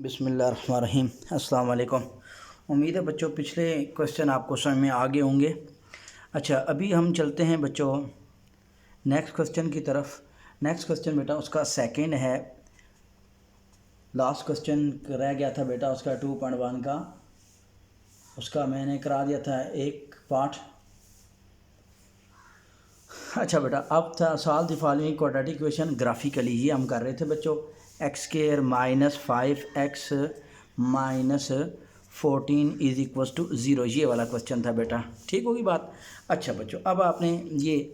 बिस्मिल्लाहिर्रहमानिर्रहीम। अस्सलाम वालेकुम। उम्मीद है बच्चों पिछले क्वेश्चन आपको समझ में आ गए होंगे। अच्छा, अभी हम चलते हैं बच्चों नेक्स्ट क्वेश्चन की तरफ। नेक्स्ट क्वेश्चन बेटा उसका सेकंड है। लास्ट क्वेश्चन रह गया था बेटा उसका 2.1 का, उसका मैंने करा दिया था एक पार्ट। अच्छा बेटा, अब था solve the following quadratic equation graphically. ये हम कर रहे थे बच्चों x square minus 5x minus 14 is equal to 0, ये वाला क्वेश्चन था बेटा। ठीक होगी बात। अच्छा बच्चों, अब आपने ये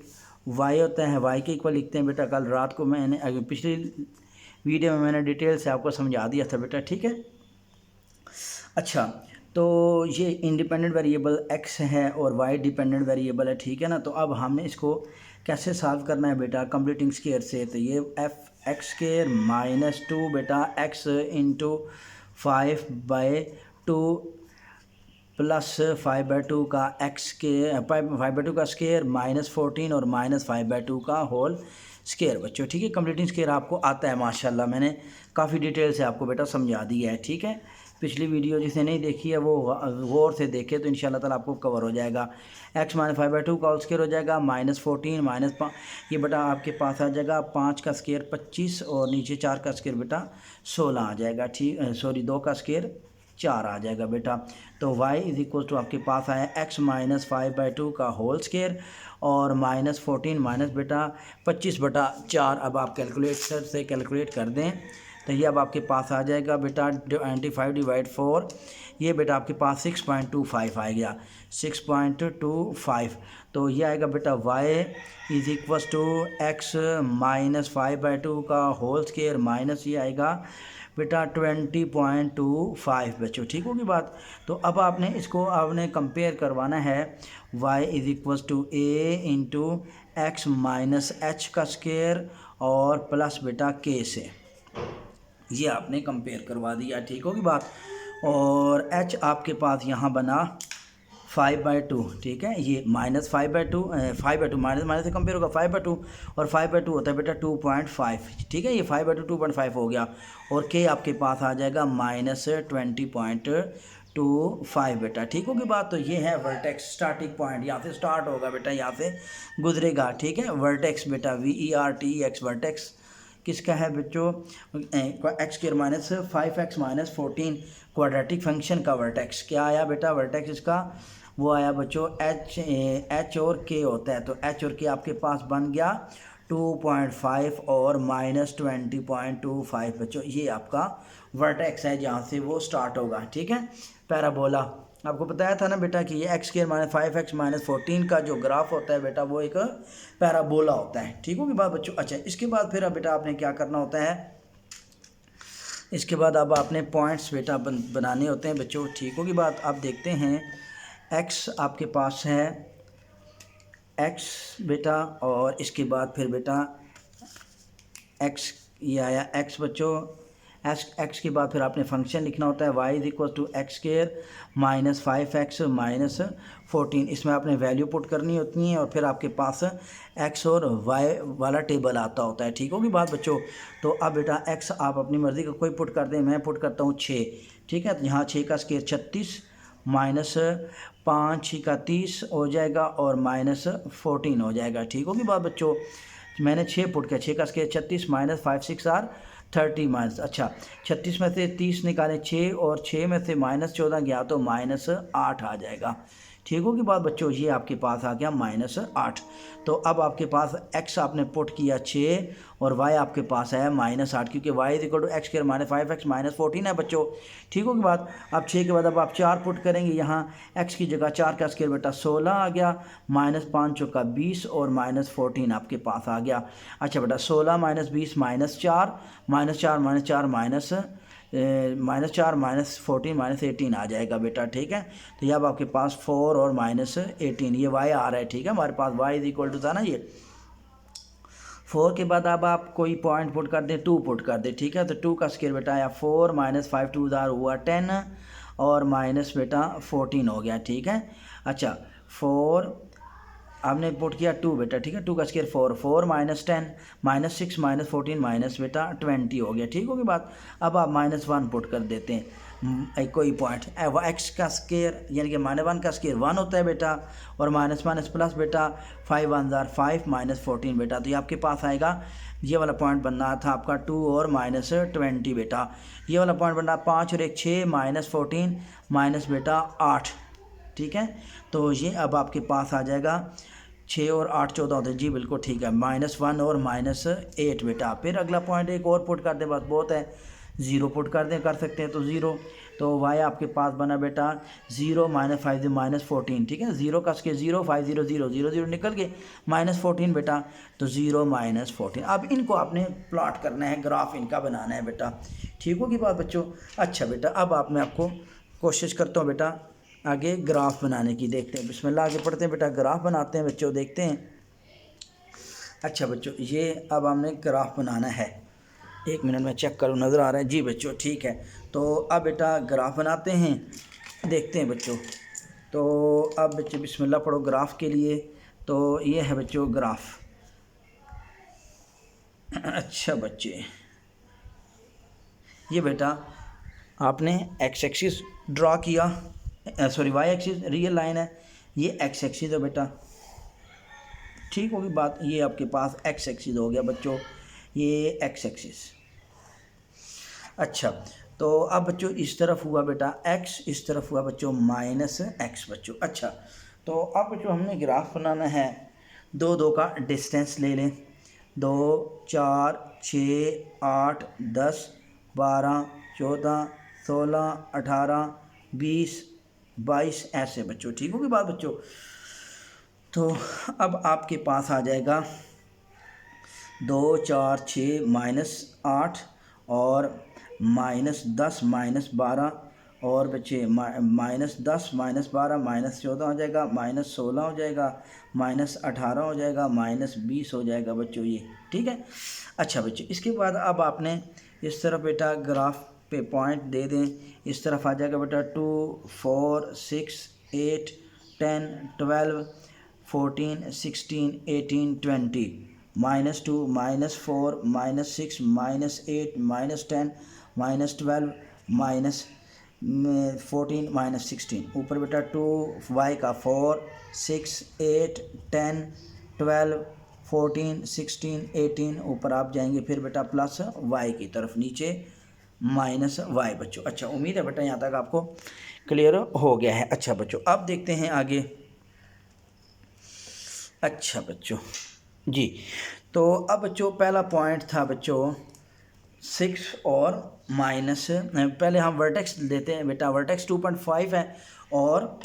y होता है, y के इक्वल लिखते हैं बेटा। कल रात को मैंने पिछली वीडियो में मैंने डिटेल से आपको समझा दिया था बेटा, ठीक है। अच्छा, तो ये इंडिपेंडेंट वेरिएबल x है और y डिपेंडेंट वेरिएबल है, ठीक है ना। तो अब हमने इसको कैसे सॉल्व करना है बेटा कंप्लीटिंग स्क्वायर से। तो ये x स्क्वायर माइनस 2 बेटा x इंटू 5/2 प्लस 5/2 का x के 5/2 का स्क्वायर माइनस 14 और माइनस 5/2 का होल स्क्वायर बच्चों, ठीक है। कंप्लीटिंग स्क्वायर आपको आता है माशाल्लाह, मैंने काफ़ी डिटेल से आपको बेटा समझा दिया है, ठीक है। पिछली वीडियो जिसने नहीं देखी है वो गौर से देखे तो इंशाल्लाह ताला आपको कवर हो जाएगा। x माइनस 5/2 का होल स्क्वायर हो जाएगा माइनस 14 माइनस ये बेटा आपके पास आ जाएगा 5 का स्क्वायर 25 और नीचे 4 का स्क्वायर बेटा 16 आ जाएगा, ठीक। सॉरी 2 का स्क्वायर 4 आ जाएगा बेटा। तो y इज इक्वल टू आपके पास आया x माइनस 5/2 का होल स्क्वायर और माइनस 14 माइनस बेटा 25/4। अब आप कैलकुलेटर से कैलकुलेट कर दें तो ये अब आपके पास आ जाएगा बेटा 25 डिवाइड 4, ये बेटा आपके पास 6.25 आ गया, 6.25। तो ये आएगा बेटा y is equal to x minus 5/2 का होल स्क्वायर माइनस ये आएगा बेटा 20.25 बच्चों, ठीक होगी बात। तो अब आपने इसको आपने कंपेयर करवाना है y is equal to a into x minus h का स्क्वायर और प्लस बेटा k से, ये आपने कंपेयर करवा दिया, ठीक होगी बात। और h आपके पास यहाँ बना 5/2, ठीक है। ये माइनस 5/2 माइनस माइनस से कंपेयर होगा 5/2 और 5/2 होता है बेटा 2.5, ठीक है। ये 5/2 2.5 हो गया और k आपके पास आ जाएगा माइनस 20.25 बेटा, ठीक होगी बात। तो ये है वर्टेक्स स्टार्टिंग पॉइंट, यहाँ से स्टार्ट होगा बेटा, यहाँ से गुजरेगा, ठीक है। वर्टेक्स बेटा VERTEX वर्टेक्स किसका है बच्चों, x square minus 5x minus 14 quadratic function का वर्टेक्स क्या आया बेटा। वर्टेक्स इसका वो आया बच्चों h और k होता है, तो h और k आपके पास बन गया 2.5 और माइनस 20.25 बच्चों, ये आपका वर्टेक्स है जहाँ से वो स्टार्ट होगा, ठीक है। पैराबोला आपको बताया था ना बेटा कि ये x square minus 5x minus 14 का जो ग्राफ होता है बेटा वो एक पैराबोला होता है, ठीक होगी बात बच्चों। अच्छा, इसके बाद फिर अब बेटा आपने क्या करना होता है, इसके बाद अब आपने पॉइंट्स बेटा बनाने होते हैं बच्चों, ठीक होगी बात। आप देखते हैं x आपके पास है x बेटा और इसके बाद फिर बेटा x ये आया x बच्चों, x के बाद फिर आपने फंक्शन लिखना होता है y is equal to x square minus 5x minus 14, इसमें आपने वैल्यू पुट करनी होती है और फिर आपके पास x और y वाला टेबल आता होता है, ठीक होगी बात बच्चों। तो अब बेटा x आप अपनी मर्ज़ी का कोई पुट कर दें, मैं पुट करता हूँ 6, ठीक है। तो यहाँ 6 का स्क्वायर 36 माइनस 5 का 30 हो जाएगा और माइनस 14 हो जाएगा, ठीक होगी बात बच्चों। मैंने 6 पुट किया, 6 का स्क्वायर 36 माइनस 5 6 आर 30 माइनस, अच्छा 36 में से 30 निकालें 6 और 6 में से माइनस 14 गया तो माइनस 8 आ जाएगा, ठीक होगी बात बच्चों। ये आपके पास आ गया माइनस 8। तो अब आपके पास x आपने पुट किया 6 और y आपके पास है माइनस 8, क्योंकि y is equal to x square minus 5x minus 14 है बच्चों, ठीक होगी बात। अब 6 के बाद अब आप 4 पुट करेंगे, यहाँ x की जगह 4 का स्क्वायर बेटा 16 आ गया, माइनस 5 चौका 20 और माइनस 14 आपके पास आ गया। अच्छा बेटा 16 minus 20 minus 4 minus 4 minus 4 minus 4 minus 14 minus 18 आ जाएगा बेटा, ठीक है। तो ये अब आपके पास 4 और माइनस 18 ये y आ रहा है, ठीक है। हमारे पास y इज इक्वल टू था ना ये 4 के बाद अब आप कोई पॉइंट पुट कर दें, 2 पुट कर दें, ठीक है। तो 2 का स्क्वायर बेटा आया 4 माइनस 5 2 हुआ 10 और माइनस बेटा 14 हो गया, ठीक है। अच्छा 4 आपने पुट किया 2 बेटा, ठीक है, 2 का square 4, 4 minus 10 minus 6 minus 14 minus बेटा 20 हो गया, ठीक होगी बात। अब आप -1 पुट कर देते हैं कोई पॉइंट, एक्स का स्क्वायर यानी कि -1 का स्क्वायर 1 होता है बेटा, और माइनस माइनस प्लस बेटा 5 1 जार 5 माइनस 14 बेटा, तो ये आपके पास आएगा, ये वाला पॉइंट बनना था आपका 2 और माइनस 20 बेटा, ये वाला पॉइंट बनना 5 और 1 6 माइनस 14 माइनस बेटा 8, ठीक है। तो ये अब आपके पास आ जाएगा 6 और 8 14 होते हैं, जी बिल्कुल ठीक है, -1 और -8 बेटा। फिर अगला पॉइंट एक और पुट कर दे, बस बहुत है, 0 पुट कर दें, कर सकते हैं तो 0, तो y आपके पास बना बेटा 0 माइनस 5 माइनस 14, ठीक है, 0 का स्क्वायर 0 5 0 0 0 0 निकल के -14 बेटा, तो 0 माइनस 14। अब इनको आपने प्लॉट करना है, ग्राफ इनका बनाना है बेटा, ठीक होगी बात बच्चों। अच्छा बेटा, अब आप मैं आपको कोशिश करता हूँ बेटा आगे ग्राफ बनाने की, देखते हैं, बिस्मिल्लाह, आगे पढ़ते हैं बेटा, ग्राफ बनाते हैं बच्चों, देखते हैं। अच्छा बच्चों, ये अब हमने ग्राफ बनाना है, 1 मिनट में चेक करूँ, नज़र आ रहा है, जी बच्चों ठीक है। तो अब बेटा ग्राफ बनाते हैं, देखते हैं बच्चों। तो अब बच्चे बिस्मिल्लाह पढ़ो ग्राफ के लिए, तो ये है बच्चों ग्राफ। अच्छा बच्चे, ये बेटा आपने एक्स एक्सिस ड्रा किया, sorry y axis real line है, ये एक्स एक्सिस है बेटा, ठीक होगी बात। ये आपके पास एक्स एक्सिस हो गया बच्चों, ये एक्स एक्सिस। अच्छा, तो अब बच्चों इस तरफ हुआ बेटा एक्स, इस तरफ हुआ बच्चों माइनस एक्स बच्चों। अच्छा, तो अब बच्चों हमने ग्राफ बनाना है, 2 2 का डिस्टेंस ले लें, 2 4 6 8 10 12 14 16 18 20 22 ऐसे बच्चों, ठीक होगी बात बच्चों। तो अब आपके पास आ जाएगा 2 4 6 -8 और -10 -12 और बच्चे -10 -12 -14 हो जाएगा, -16 हो जाएगा, -18 हो जाएगा, -20 हो जाएगा बच्चों, ये ठीक है। अच्छा बच्चे, इसके बाद अब आपने इस तरफ बेटा ग्राफ पे पॉइंट दे दें, इस तरफ आ जाएगा बेटा 2 4 6 8 10 12 14 16 18 20 -2 -4 -6 -8 -10 -12 -14 -16, ऊपर बेटा 2 y का 4 6 8 10 12 14 16 18, ऊपर आप जाएंगे फिर बेटा प्लस y की तरफ, नीचे -y बच्चों। अच्छा, उम्मीद है बेटा यहाँ तक आपको क्लियर हो गया है। अच्छा बच्चों, अब देखते हैं आगे। अच्छा बच्चों जी, तो अब बच्चों पहला पॉइंट था बच्चों 6 और माइनस, पहले हम वर्टेक्स लेते हैं बेटा, वर्टेक्स 2.5 है और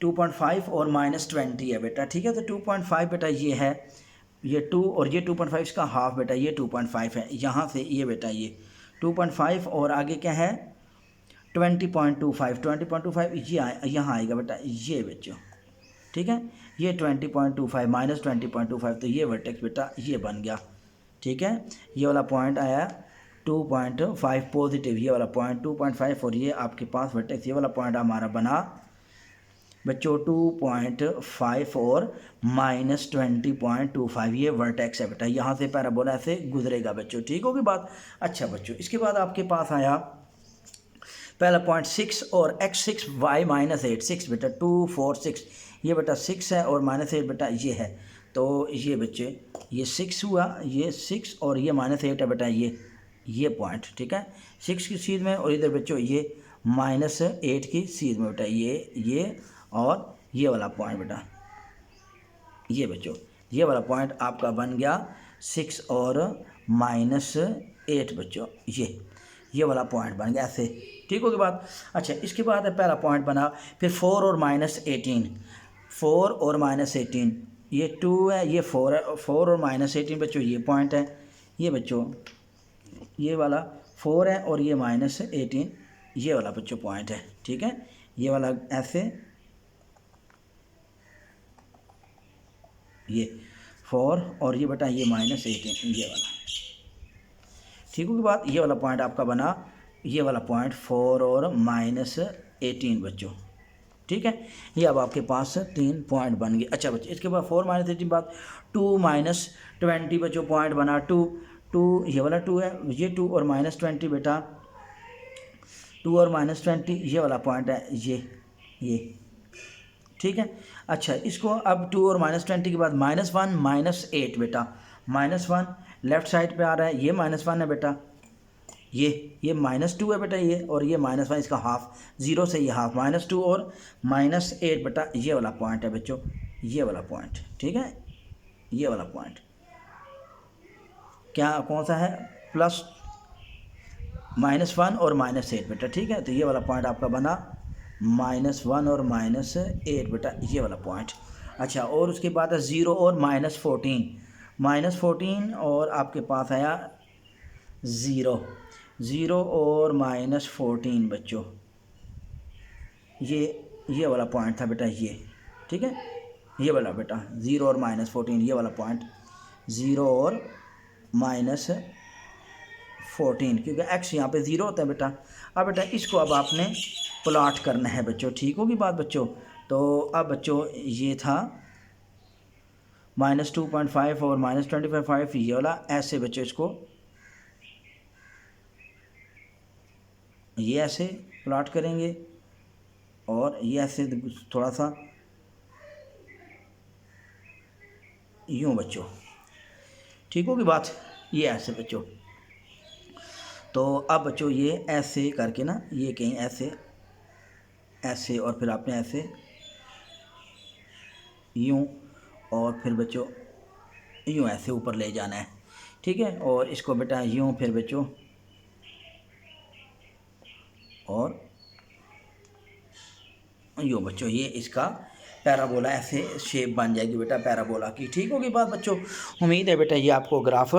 2.5 और -20 है बेटा, ठीक है। तो 2.5 बेटा ये है, ये 2 और ये 2.5 इसका हाफ बेटा, ये 2.5 है, यहाँ से ये बेटा ये 2.5 और आगे क्या है 20.25, 20.25 ये यहाँ आएगा बेटा, ये बच्चों ठीक है, ये 20.25 -20.25, तो ये वर्टेक्स बेटा ये बन गया, ठीक है। ये वाला पॉइंट आया 2.5 पॉजिटिव, ये वाला पॉइंट 2.5 और ये आपके पास वर्टेक्स, ये वाला पॉइंट हमारा बना बच्चों 2.5 और -20.25, ये वर्टेक्स है बेटा, यहाँ से पैराबोला ऐसे गुजरेगा बच्चों, ठीक होगी बात। अच्छा बच्चों, इसके बाद आपके पास आया पहला पॉइंट 6 और x6 y -8, 6 बेटा 2 4 6, ये बेटा 6 है और -8 बेटा ये है, तो ये बच्चे ये 6 हुआ, ये 6 और ये -8 है बेटा, ये पॉइंट, ठीक है, 6 की सीध में, और इधर बच्चों ये -8 की सीध में बेटा, ये और ये वाला पॉइंट बेटा, ये बच्चों ये वाला पॉइंट आपका बन गया 6 और -8 बच्चों, ये वाला पॉइंट बन गया ऐसे, ठीक होगी बात। अच्छा, इसके बाद पहला पॉइंट बना, फिर 4 और -18, 4 और -18, ये 2 है, ये 4 है, 4 और -18 बच्चों ये पॉइंट है, ये बच्चों ये वाला 4 है और ये -18, ये वाला बच्चों पॉइंट है, ठीक है, ये वाला ऐसे, ये 4 और ये बेटा ये -18, ये वाला, ठीक होगी बात। ये वाला पॉइंट आपका बना, ये वाला पॉइंट 4 और -18 बच्चों, ठीक है। ये अब आपके पास 3 पॉइंट बन गए। अच्छा बच्चे इसके बाद 4 माइनस 18 बाद 2 माइनस 20 बच्चों पॉइंट बना 2 ये वाला 2 है, ये 2 और माइनस 20 बेटा 2 और माइनस 20 ये वाला पॉइंट है, ये ठीक है। अच्छा इसको अब 2 और माइनस 20 के बाद -1 -8 बेटा, -1 लेफ्ट साइड पे आ रहा है, ये -1 है बेटा, ये -2 है बेटा ये, और ये -1 इसका हाफ, 0 से ये हाफ, -2 और -8 बेटा ये वाला पॉइंट है बच्चों, ये वाला पॉइंट, ठीक है। ये वाला पॉइंट क्या कौन सा है, प्लस -1 और -8 बेटा, ठीक है। तो ये वाला पॉइंट आपका बना -1 और -8 बेटा, ये वाला पॉइंट। अच्छा और उसके बाद 0 और -14 और आपके पास आया 0 और -14 बच्चों, ये वाला पॉइंट था बेटा, ये ठीक है, ये वाला बेटा 0 और -14 ये वाला पॉइंट, 0 और -14 क्योंकि x यहाँ पे 0 होता है बेटा। अब बेटा इसको अब आपने प्लॉट करना है बच्चों, ठीक होगी बात बच्चों। तो अब बच्चों ये था -2.5 और -25 ये वाला, ऐसे बच्चों इसको ये ऐसे प्लॉट करेंगे और ये ऐसे थोड़ा सा यूँ बच्चों, ठीक होगी बात, ये ऐसे बच्चों। तो अब बच्चों ये ऐसे करके ना, ये कहीं ऐसे और फिर आपने ऐसे यूँ और फिर बच्चों यूँ ऐसे ऊपर ले जाना है, ठीक है। और इसको बेटा यूँ फिर बच्चों और यूँ बच्चों, ये इसका पैराबोला ऐसे शेप बन जाएगी बेटा पैराबोला की, ठीक होगी बात बच्चों। उम्मीद है बेटा ये आपको ग्राफ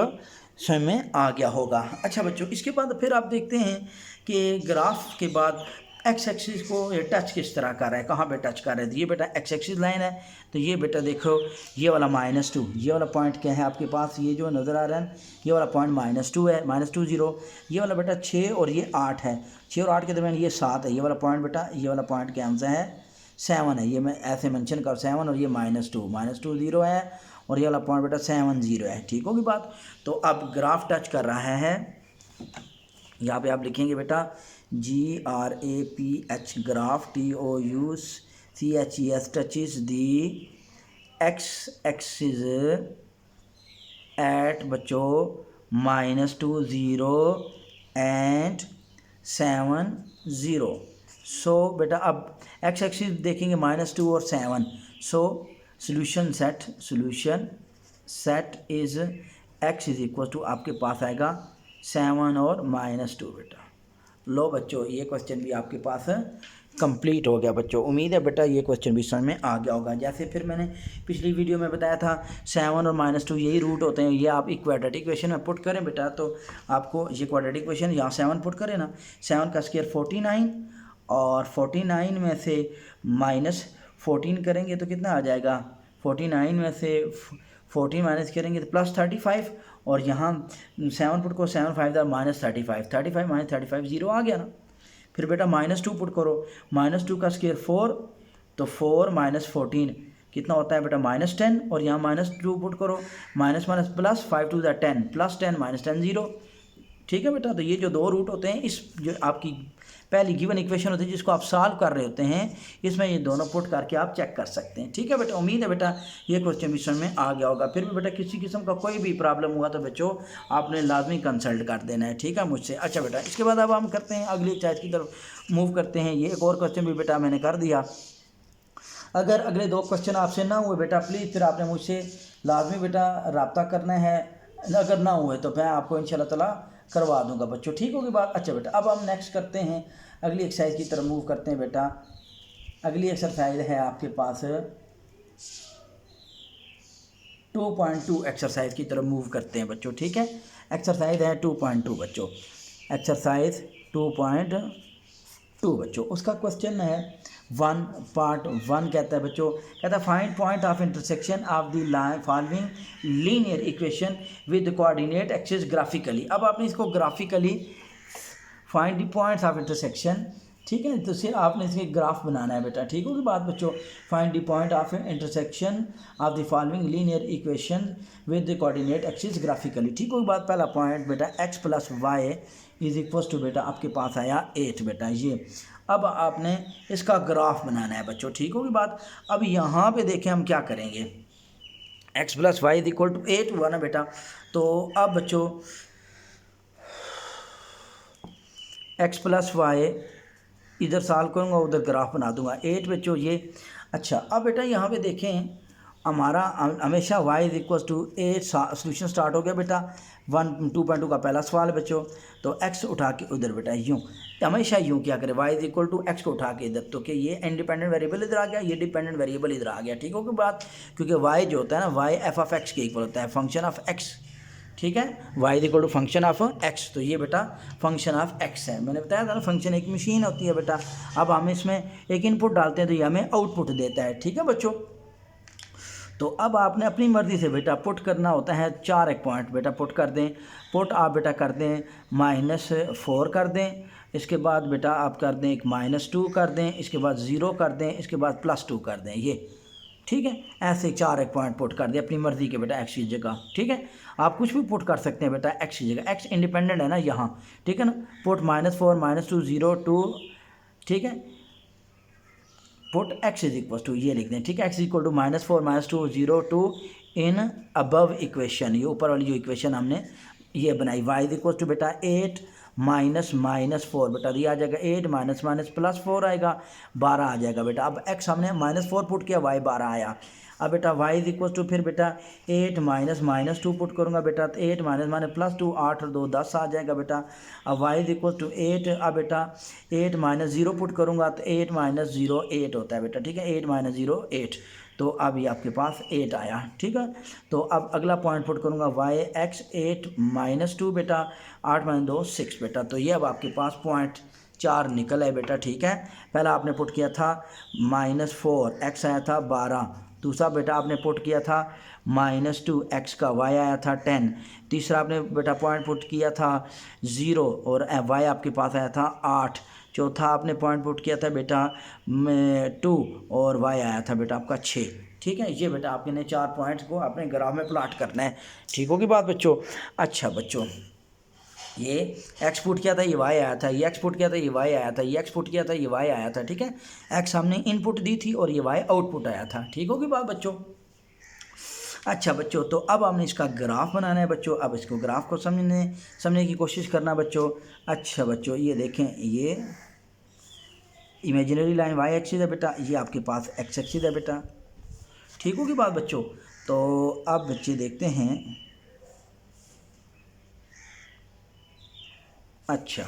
समझ में आ गया होगा। अच्छा बच्चों इसके बाद फिर आप देखते हैं कि ग्राफ के बाद एक्स एक्सिस को ये टच किस तरह कर रहा है, कहाँ पे टच कर रहा है। तो ये बेटा एक्स एक्सिस लाइन है, तो ये बेटा देखो ये वाला -2, ये वाला पॉइंट क्या है आपके पास, ये जो नज़र आ रहा है ये वाला पॉइंट -2 है, -2 0। ये वाला बेटा 6 और ये 8 है, 6 और 8 के दरमियान ये 7 है, ये वाला पॉइंट बेटा, ये वाला पॉइंट क्या आंसर है 7 है, ये मैं ऐसे मेंशन कर 7 और ये -2 0 है और ये वाला पॉइंट बेटा 7 0 है, ठीक होगी बात। तो अब ग्राफ टच कर रहा है, यहाँ पे आप लिखेंगे बेटा GRAPH graph TOUCHES touches the x axis at बच्चों -2 0 एंड 7 0। सो बेटा अब एक्स एक्सिस देखेंगे -2 और 7, so solution set is x is equal to आपके पास आएगा 7 और -2 बेटा। लो बच्चों ये क्वेश्चन भी आपके पास कंप्लीट हो गया बच्चों। उम्मीद है बेटा ये क्वेश्चन भी समझ में आ गया होगा। जैसे फिर मैंने पिछली वीडियो में बताया था 7 और -2 यही रूट होते हैं, ये आप एक क्वाड्रेटिक इक्वेशन में पुट करें बेटा, तो आपको ये क्वाड्रेटिक इक्वेशन यहाँ 7 पुट करें ना, 7 का स्क्वायर 49 और 49 में से -14 करेंगे तो कितना आ जाएगा, 49 में से 14 माइनस करेंगे तो +35 और यहाँ 7 पुट को 7 5 -35, 35 - 35 0 आ गया ना। फिर बेटा -2 पुट करो, -2 का स्क्वायर 4 तो 4 - 14 कितना होता है बेटा -10 और यहाँ -2 पुट करो, माइनस प्लस 5 2 10 +10 -10 0, ठीक है बेटा। तो ये जो दो रूट होते हैं, इस जो आपकी पहली गिवन इक्वेशन होती है जिसको आप सॉल्व कर रहे होते हैं, इसमें ये दोनों पुट करके आप चेक कर सकते हैं, ठीक है बेटा। उम्मीद है बेटा ये क्वेश्चन भी समझ में आ गया होगा। फिर भी बेटा किसी किस्म का कोई भी प्रॉब्लम हुआ तो बच्चों आपने लाजमी कंसल्ट कर देना है, ठीक है मुझसे। अच्छा बेटा इसके बाद अब हम करते हैं अगली एक्सरसाइज की तरफ मूव करते हैं। ये एक और क्वेश्चन भी बेटा मैंने कर दिया। अगर अगले 2 क्वेश्चन आपसे ना हुए बेटा प्लीज़ फिर आपने मुझसे लाजमी बेटा रब्ता करना है, अगर ना हुए तो मैं आपको इंशाल्लाह ताला करवा दूंगा बच्चों, ठीक होगी बात। अच्छा बेटा अब हम नेक्स्ट करते हैं अगली एक्सरसाइज की तरफ मूव करते हैं बेटा। अगली एक्सरसाइज है आपके पास 2.2 एक्सरसाइज की तरफ मूव करते हैं बच्चों, ठीक है। एक्सरसाइज है 2.2 बच्चों, एक्सरसाइज 2.2 बच्चों। उसका क्वेश्चन है 1 पार्ट 1 कहता है बच्चों, कहता है find point of intersection of the line following linear equation with coordinate axis graphically. अब आपने इसको graphically find the points of intersection ठीक है। तो फिर आपने इसके ग्राफ बनाना है बेटा, ठीक होगी बात बच्चों। Find the point of intersection of the following linear equation with the coordinate axis graphically, ठीक होगी बात। पहला पॉइंट बेटा x plus y is equal to बेटा आपके पास आया 8 बेटा ये। अब आपने इसका ग्राफ बनाना है बच्चों, ठीक होगी बात। अब यहाँ पे देखें हम क्या करेंगे, x plus y is equal to 8 हुआ ना बेटा। तो अब बच्चों x प्लस वाई इधर सॉल्व करूँगा, उधर ग्राफ बना दूंगा 8 बच्चों ये। अच्छा अब बेटा यहाँ पे देखें हमारा हमेशा y is equal to 8 solution start हो गया बेटा। 2.2 का पहला सवाल है बच्चों। तो x उठा के उधर बेटा यूँ, हमेशा यूँ क्या करें, y is equal to x को उठा के इधर, तो कि ये इंडिपेंडेंट वेरिएबल इधर आ गया, ये डिपेंडेंट वेरिएबल इधर आ गया, ठीक होगी बात। क्योंकि y जो होता है ना, y f ऑफ x के इक्वल होता है, फंक्शन ऑफ x, ठीक है। y is equal to function of x, तो ये बेटा फंक्शन ऑफ x है। मैंने बताया था ना फंक्शन एक मशीन होती है बेटा। अब हम इसमें एक इनपुट डालते हैं तो ये हमें आउटपुट देता है, ठीक है बच्चों। तो अब आपने अपनी मर्ज़ी से बेटा पुट करना होता है, 4 एक पॉइंट बेटा पुट कर दें। पुट आप बेटा कर दें -4 कर दें, इसके बाद बेटा आप कर दें एक -2 कर दें, इसके बाद 0 कर दें, इसके बाद +2 कर दें, ये ठीक है। ऐसे 4 एक पॉइंट पुट कर दें अपनी मर्ज़ी के बेटा x की जगह, ठीक है। आप कुछ भी पुट कर सकते हैं बेटा x की जगह, x इंडिपेंडेंट है ना यहाँ, ठीक है ना। पुट -4 -2 0 2, ठीक है। Put x is equal to ये लिख दें, ठीक है। x equal to -4 -2 0 2 in above equation, ये ऊपर वाली जो इक्वेशन हमने ये बनाई। y इज इक्वल टू बेटा 8 -4 बेटा, ये आ जाएगा 8 -+4 आएगा, 12 आ जाएगा बेटा। अब x हमने -4 पुट किया, y 12 आया। अब बेटा y इज इक्वल टू फिर बेटा 8 -2 पुट करूँगा बेटा, तो 8 -+2 8 और 2 10 आ जाएगा बेटा। अब y इज इक्वल टू 8, अब बेटा 8 -0 पुट करूँगा तो 8 -0 8 होता है बेटा, ठीक है। 8 -0 8, तो अब ये आपके पास 8 आया, ठीक है। तो अब अगला पॉइंट पुट करूँगा y x 8 -2 बेटा, 8 - 2 6 बेटा। तो ये अब आपके पास पॉइंट 4 निकल है बेटा, ठीक है। पहला आपने पुट किया था -4, x आया था 12। दूसरा बेटा आपने पुट किया था -2, x का y आया था 10। तीसरा आपने बेटा पॉइंट पुट किया था 0 और y आपके पास आया था 8। चौथा आपने पॉइंट पुट किया था बेटा 2 और y आया था बेटा आपका 6, ठीक है। ये बेटा आपने 4 पॉइंट्स को अपने ग्राफ में प्लॉट करना है, ठीक होगी बात बच्चों। अच्छा बच्चों, ये x पुट किया था, ये y आया था, ये x पुट किया था, ये y आया था, ये x पुट किया था, ये y आया था, ठीक है। x हमने इनपुट दी थी और ये y आउटपुट आया था, ठीक होगी बात बच्चों। अच्छा बच्चों, तो अब हमने इसका ग्राफ बनाना है बच्चों। अब इसको ग्राफ को समझने की कोशिश करना बच्चों। अच्छा बच्चों, ये देखें, ये इमेजिनरी लाइन y एक्सिस है बेटा, ये आपके पास x एक्सिस है बेटा, ठीक होगी बात बच्चों। तो अब बच्चे देखते हैं, अच्छा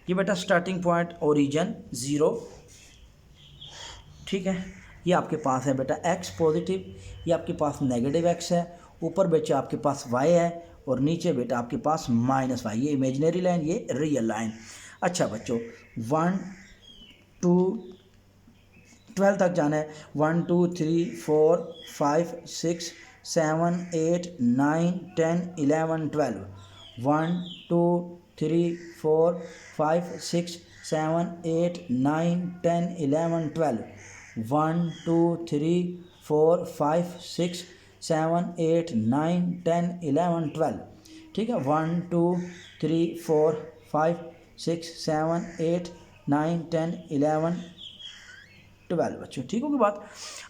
ये बेटा स्टार्टिंग पॉइंट ओरिजिन 0, ठीक है। ये आपके पास है बेटा x पॉजिटिव, ये आपके पास नेगेटिव x है, ऊपर बेटा आपके पास y है और नीचे बेटा आपके पास -y। ये इमेजिनरी लाइन, ये रियल लाइन। अच्छा बच्चों, 1 2 12 तक जाना है। 1 2 3 4 5 6 7 8 9 10 11 12। 1 2 3 4 5 6 7 8 9 10 11 12। 1 2 3 4 5 6 7 8 9 10 11 12, ठीक है। 1 2 3 4 5 6 7 8 9 10 11 12 बच्चों, ठीक होगी बात।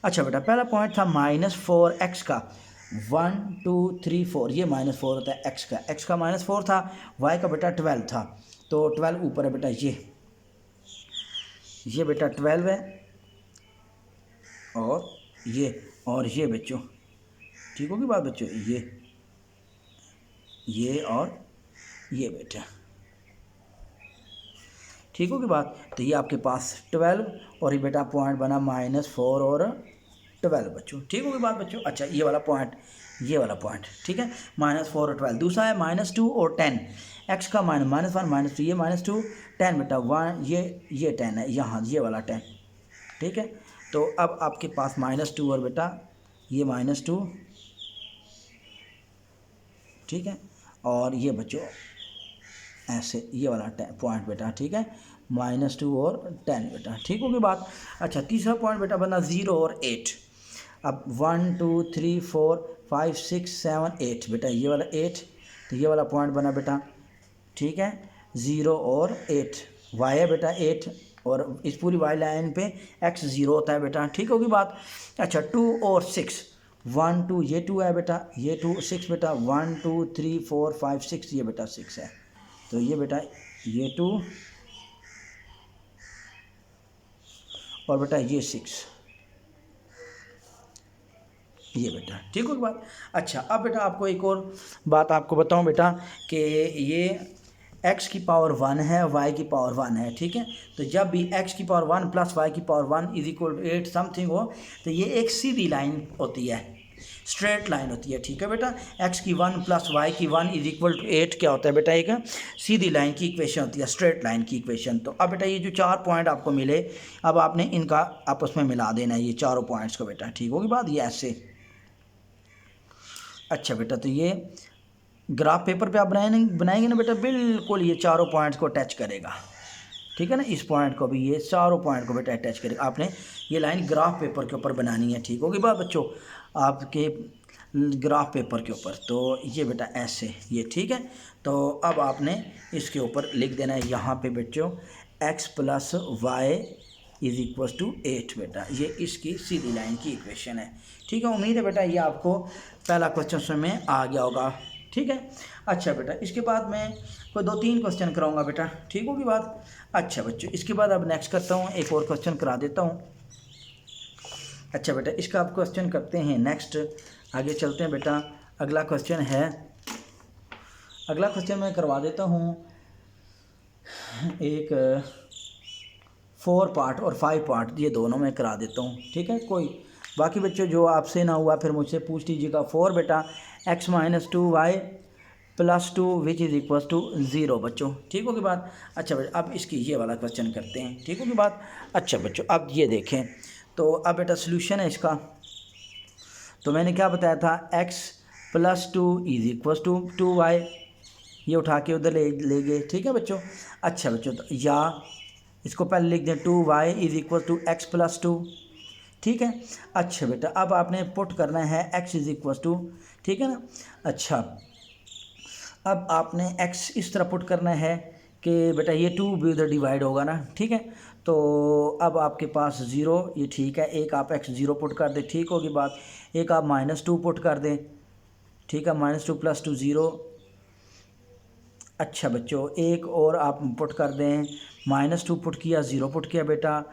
अच्छा बेटा, पहला पॉइंट था -4 x का, 1 2 3 4, ये -4 होता है x का, x का -4 था, y का बेटा 12 था। तो 12 ऊपर है बेटा, ये बेटा 12 है और ये बच्चों, ठीक होगी बात बच्चों। ये और ये बेटा, ठीक होगी बात। तो ये आपके पास 12 और ये बेटा पॉइंट बना -4 और 12 बच्चों, ठीक होगी बात बच्चों। अच्छा ये वाला पॉइंट, ठीक है, -4 और 12। दूसरा है -2 और 10, x का -1 -2, ये -2 10 बेटा 1, ये 10 है यहाँ, ये वाला 10, ठीक है। तो अब आपके पास -2 और बेटा ये -2, ठीक है, और ये बच्चों ऐसे ये वाला पॉइंट बेटा, ठीक है, -2 और 10 बेटा, ठीक होगी बात। अच्छा तीसरा पॉइंट बेटा बना 0 और 8। अब 1 2 3 4 5 6 7 8 बेटा, ये वाला 8, तो ये वाला पॉइंट बना बेटा, ठीक है, 0 और 8, वाई है बेटा 8, और इस पूरी वाई लाइन पे x 0 होता है बेटा, ठीक होगी बात। अच्छा 2 और 6, 1 2 ये 2 है बेटा, ये 2 6 बेटा, 1 2 3 4 5 6 ये बेटा 6 है, तो ये बेटा ये 2 और बेटा ये 6 ये बेटा, ठीक होगी बात। अच्छा अब बेटा आपको एक और बात आपको बताऊं बेटा कि ये x की पावर 1 है, y की पावर 1 है, ठीक है, तो जब भी x की पावर 1 प्लस y की power 1 is equal to 8 something हो, तो ये एक सीधी लाइन होती है, स्ट्रेट लाइन होती है, ठीक है बेटा। x की 1 प्लस y की 1 इज इक्वल टू 8 क्या होता है बेटा, एक सीधी लाइन की इक्वेशन होती है, स्ट्रेट लाइन की इक्वेशन। तो अब बेटा ये जो 4 पॉइंट आपको मिले, अब आपने इनका आपस में मिला देना है ये चारों पॉइंट्स को बेटा, ठीक होगी बात, ये ऐसे। अच्छा बेटा तो ये ग्राफ पेपर पे आप बनाएंगे ना बेटा, बिल्कुल ये चारों पॉइंट्स को टच करेगा, ठीक है ना, इस पॉइंट को भी, ये चारों पॉइंट को बेटा अटैच करेगा। आपने ये लाइन ग्राफ पेपर के ऊपर बनानी है, ठीक होगी बात बच्चों, आपके ग्राफ पेपर के ऊपर। तो ये बेटा ऐसे ये, ठीक है, तो अब आपने इसके ऊपर लिख देना है यहाँ पे बच्चों x plus y is equal to 8 बेटा, ये इसकी सीधी लाइन की इक्वेशन है, ठीक है। उम्मीद है बेटा ये आपको पहला क्वेश्चन समझ में आ गया होगा, ठीक है। अच्छा बेटा इसके बाद मैं कोई 2-3 क्वेश्चन कराऊंगा बेटा, ठीक होगी बात। अच्छा बच्चों इसके बाद अब नेक्स्ट करता हूँ, एक और क्वेश्चन करा देता हूँ। अच्छा बेटा इसका आप क्वेश्चन करते हैं नेक्स्ट, आगे चलते हैं बेटा। अगला क्वेश्चन है, अगला क्वेश्चन मैं करवा देता हूँ एक 4 पार्ट और 5 पार्ट, ये दोनों मैं करा देता हूँ, ठीक है। कोई बाकी बच्चों जो आपसे ना हुआ फिर मुझसे पूछ लीजिएगा। 4 बेटा x minus 2y plus 2 which is equal to 0 बच्चों, ठीक होगी बात। अच्छा बेटा अब इसकी ये वाला क्वेश्चन करते हैं, ठीक होगी बात। अच्छा बच्चों अब ये देखें, तो अब बेटा सोल्यूशन है इसका, तो मैंने क्या बताया था, x plus 2 is equal to 2y, ये उठा के उधर ले गए, ठीक है बच्चों। अच्छा बच्चों तो या इसको पहले लिख दें 2y is equal to x plus 2, ठीक है। अच्छा बेटा अब आपने पुट करना है x इज इक्वल टू, ठीक है ना। अच्छा अब आपने x इस तरह पुट करना है कि बेटा ये 2 भी उधर डिवाइड होगा ना, ठीक है। तो अब आपके पास 0, ये ठीक है, एक आप x 0 पुट कर दें, ठीक होगी बात। एक आप -2 पुट कर दें, ठीक है, -2 प्लस 2 0। अच्छा बच्चों एक और आप पुट कर दें, -2 पुट किया, 0 पुट किया बेटा,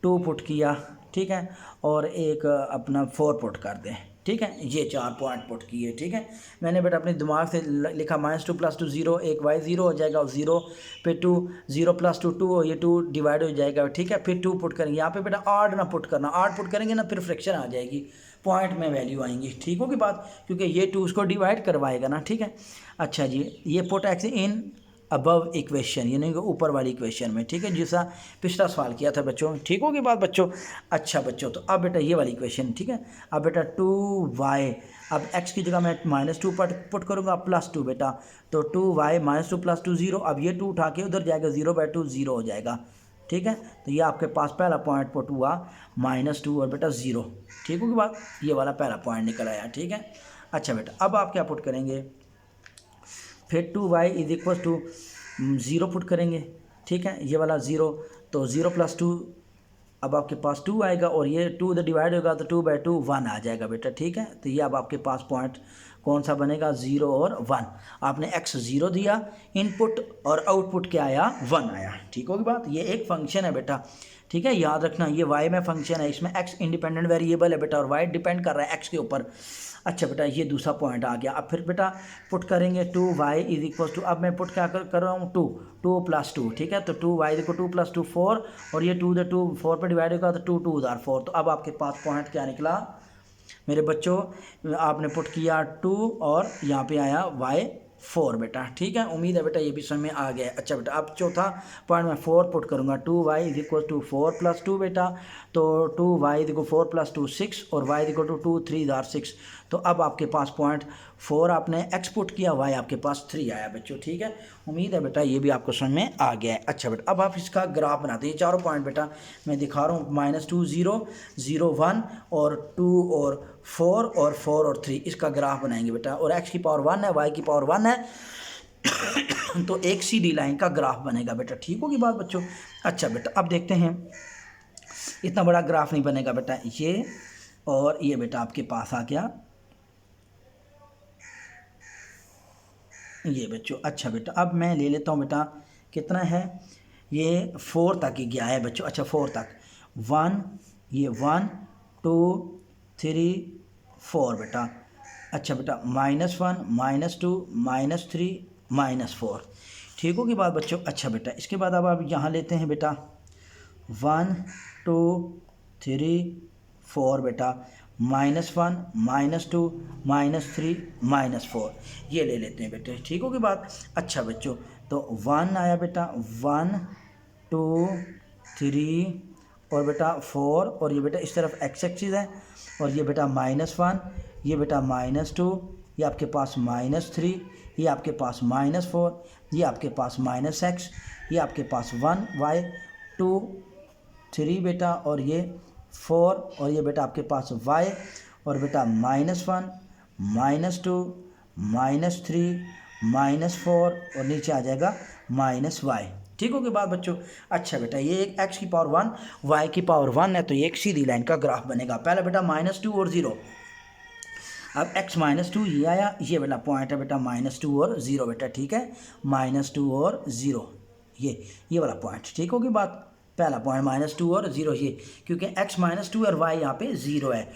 2 पुट किया, ठीक है, और एक अपना 4 पुट कर दें, ठीक है। ये 4 पॉइंट पुट किए, ठीक है। मैंने बेटा अपने दिमाग से लिखा -2 प्लस 2 0, एक y 0 हो जाएगा, और 0 पे 2, 0 प्लस 2 2, ये 2 डिवाइड हो जाएगा, ठीक है। फिर 2 पुट करेंगे, यहाँ पे बेटा आड ना पुट करना, आड पुट करेंगे ना फिर फ्रैक्शन आ जाएगी, पॉइंट में वैल्यू आएंगी, ठीक होगी बात, क्योंकि ये 2 उसको डिवाइड करवाएगा ना, ठीक है। अच्छा जी ये पुट x इन अबव इक्वेशन, यानी कि ऊपर वाली इक्वेशन में, ठीक है, जैसा पिछला सवाल किया था बच्चों, ठीक होगी बात बच्चों। अच्छा बच्चों तो अब बेटा ये वाली इक्वेशन, ठीक है। अब बेटा 2y, अब x की जगह मैं -2 पुट करूँगा प्लस 2 बेटा, तो 2y -2 प्लस 2 0, अब ये 2 उठा के उधर जाएगा, 0/2 0 हो जाएगा, ठीक है। तो ये आपके पास पहला पॉइंट पुट हुआ -2 और बेटा 0, ठीक होगी बात, ये वाला पहला पॉइंट निकल आया, ठीक है। अच्छा बेटा अब आप क्या पुट करेंगे, फिर 2y is equal to 0 put करेंगे, ठीक है, ये वाला 0, तो 0 प्लस 2, अब आपके पास 2 आएगा, और ये 2 उधर डिवाइड होगा तो 2/2 1 आ जाएगा बेटा, ठीक है। तो ये अब आपके पास पॉइंट कौन सा बनेगा, 0 और 1। आपने x 0 दिया इनपुट और आउटपुट क्या आया, 1 आया, ठीक होगी बात। ये एक फंक्शन है बेटा, ठीक है, याद रखना ये y में फंक्शन है, इसमें x इंडिपेंडेंट वेरिएबल है बेटा, और y डिपेंड कर रहा है x के ऊपर। अच्छा बेटा ये दूसरा पॉइंट आ गया। अब फिर बेटा पुट करेंगे 2y इज इक्वल टू, अब मैं पुट क्या कर रहा हूँ, 2 प्लस 2, ठीक है, तो 2y देखो 2 प्लस 2 4, और ये 2 2 4 पर डिवाइड होगा तो 2 2 उधर 4, तो अब आपके पास पॉइंट क्या निकला मेरे बच्चों, आपने पुट किया 2 और यहाँ पे आया y 4 बेटा, ठीक है। उम्मीद है बेटा ये भी समझ में आ गया। अच्छा बेटा अब चौथा पॉइंट मैं 4 पुट करूँगा, 2y is equal to 4 plus 2 बेटा, तो 2y इज इक्वल 4 प्लस 2 6, और y इज इक्वल टू 2 3 6, तो अब आपके पास पॉइंट 4 आपने एक्स पुट किया, वाई आपके पास 3 आया बच्चों, ठीक है। उम्मीद है बेटा ये भी आपको समझ में आ गया है। अच्छा बेटा अब आप इसका ग्राफ बनाते हैं, चारों पॉइंट बेटा मैं दिखा रहा हूँ, -2 0 0 1 और 2 और 4 और 4 और 3, इसका ग्राफ बनाएंगे बेटा। और एक्स की पावर 1 है, वाई की पावर 1 है तो एक सीधी लाइन का ग्राफ बनेगा बेटा, ठीक होगी बात बच्चों। अच्छा बेटा अब देखते हैं, इतना बड़ा ग्राफ नहीं बनेगा बेटा, ये और ये बेटा आपके पास आ गया ये बच्चों। अच्छा बेटा अब मैं ले लेता हूँ बेटा, कितना है ये 4 तक ही गया है बच्चों। अच्छा 4 तक 1, ये 1 2 3 4 बेटा। अच्छा बेटा -1 -2 -3 -4, ठीक होगी बात बच्चों। अच्छा बेटा इसके बाद अब आप यहाँ लेते हैं बेटा 1 2 3 4 बेटा, -1 -2 -3 -4, ये ले लेते हैं बेटे, ठीक होगी बात। अच्छा बच्चों तो 1 आया बेटा, 1 2 3 और बेटा 4, और ये बेटा इस तरफ एक्स एक्सिस है, और ये बेटा -1, ये बेटा -2, ये आपके पास -3, ये आपके पास -4, ये आपके पास -x, ये आपके पास 1 y 2 3 बेटा, और ये 4, और ये बेटा आपके पास y, और बेटा -1 -2 -3 -4, और नीचे आ जाएगा -y, ठीक होगी बात बच्चों। अच्छा बेटा ये एक x की पावर 1 y की पावर 1 है, तो ये एक सीधी लाइन का ग्राफ बनेगा। पहला बेटा -2 और 0, अब x -2 ये आया, ये बेटा पॉइंट है बेटा -2 और 0 बेटा, ठीक है, -2 और 0 ये वाला पॉइंट, ठीक होगी बात। पहला पॉइंट -2 और 0 ये, क्योंकि x -2 और y यहाँ पे 0 है।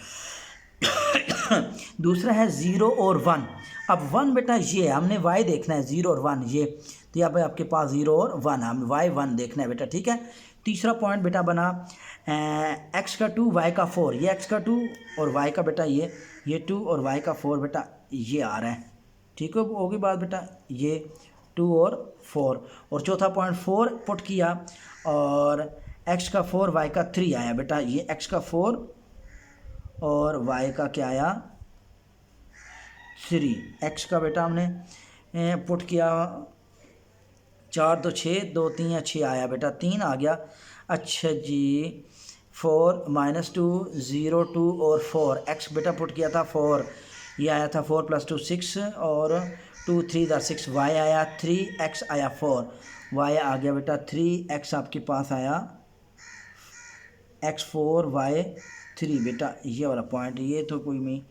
दूसरा है 0 और 1, अब 1 बेटा ये हमने y देखना है, 0 और 1 ये, तो यहाँ पे आपके पास 0 और 1, हम y 1 देखना है बेटा, ठीक है। तीसरा पॉइंट बेटा बना x का 2 y का 4, ये x का 2 और y का बेटा ये 2 और y का 4 बेटा ये आ रहा है, ठीक होगी बात बेटा, ये 2 और 4। और चौथा पॉइंट 4 पुट किया, और x का 4 y का 3 आया बेटा, ये x का 4 और y का क्या आया 3, x का बेटा हमने पुट किया 4 2 6 2 3 6 आया बेटा, 3 आ गया। अच्छा जी 4 -2 0 2 और 4, x बेटा पुट किया था 4, ये आया था 4 + 2 6, और 2 3 6, y आया 3, x आया 4, y आ गया बेटा 3, x आपके पास आया x 4 y 3 बेटा, ये वाला पॉइंट। ये तो कोई में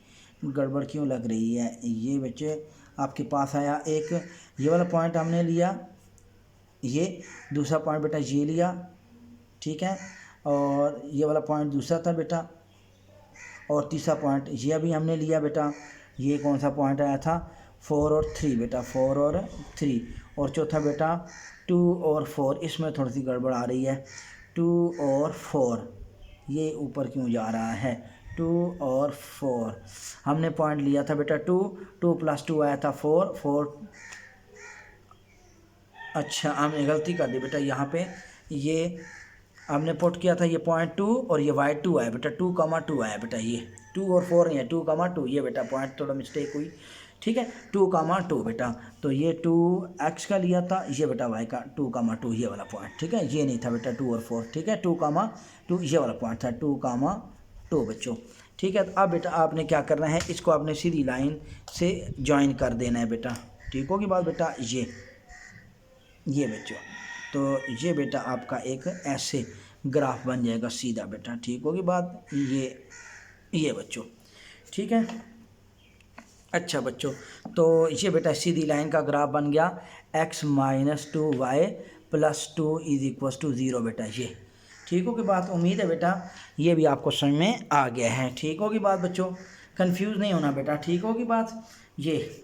गड़बड़ क्यों लग रही है, ये बच्चे आपके पास आया एक, ये वाला पॉइंट हमने लिया, ये दूसरा पॉइंट बेटा ये लिया, ठीक है, और ये वाला पॉइंट दूसरा था बेटा, और तीसरा पॉइंट ये अभी हमने लिया बेटा, ये कौन सा पॉइंट आया था 4 और 3 बेटा, 4 और 3, और चौथा बेटा 2 और 4, इसमें थोड़ी सी गड़बड़ आ रही है, 2 और 4, ये ऊपर क्यों जा रहा है, 2 और 4 हमने पॉइंट लिया था बेटा 2 + 2 आया था 4 4। अच्छा हमने गलती कर दी बेटा, यहाँ पे ये हमने पुट किया था ये पॉइंट 2 और ये y 2 आया बेटा, 2,2 आया बेटा, ये 2 और 4 नहीं है 2,2, ये बेटा पॉइंट थोड़ा मिस्टेक हुई, ठीक है, 2,2 बेटा, तो ये 2x का लिया था, ये बेटा y का 2,2 ये वाला पॉइंट, ठीक है, ये नहीं था बेटा 2 और 4, ठीक है, 2,2 ये वाला पॉइंट था 2,2 बच्चों, ठीक है। तो अब बेटा आपने क्या करना है, इसको आपने सीधी लाइन से ज्वाइन कर देना है बेटा, ठीक होगी बात बेटा। ये बच्चों तो ये बेटा आपका एक ऐसे ग्राफ बन जाएगा सीधा बेटा, ठीक होगी बात, ये बच्चों, ठीक है। अच्छा बच्चों तो ये बेटा सीधी लाइन का ग्राफ बन गया, x - 2y + 2 = 0 बेटा, ये ठीक होगी बात। उम्मीद है बेटा ये भी आपको समझ में आ गया है, ठीक होगी बात बच्चों, कंफ्यूज नहीं होना बेटा, ठीक होगी बात। ये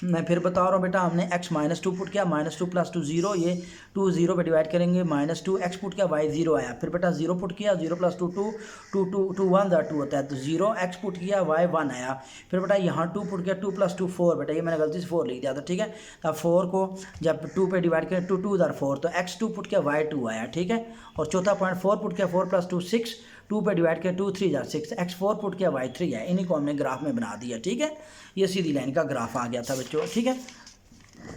मैं फिर बता रहा हूँ बेटा, हमने x -2 पुट किया, -2 + 2 0, ये 2 0 पे डिवाइड करेंगे, -2 x पुट किया, y 0 आया, फिर बेटा 0 पुट किया, 0 + 2 2 2 2 2 1 2 होता है, तो 0 x पुट किया, y 1 आया, फिर बेटा यहाँ 2 पुट किया, 2 + 2 4 बेटा, ये मैंने गलती से 4 लिख दिया था, ठीक है। तब 4 को जब 2 पे डिवाइड करें 2 2 4, तो x 2 पुट किया, y 2 आया, ठीक है। और चौथा पॉइंट 4 पुट किया, 4 + 2 6, 2 पे डिवाइड किया, 2 3 जा 6, x4 पुट किया, y3 है, इन्हीं को हमने ग्राफ में बना दिया। ठीक है, ये सीधी लाइन का ग्राफ आ गया था बच्चों। ठीक है,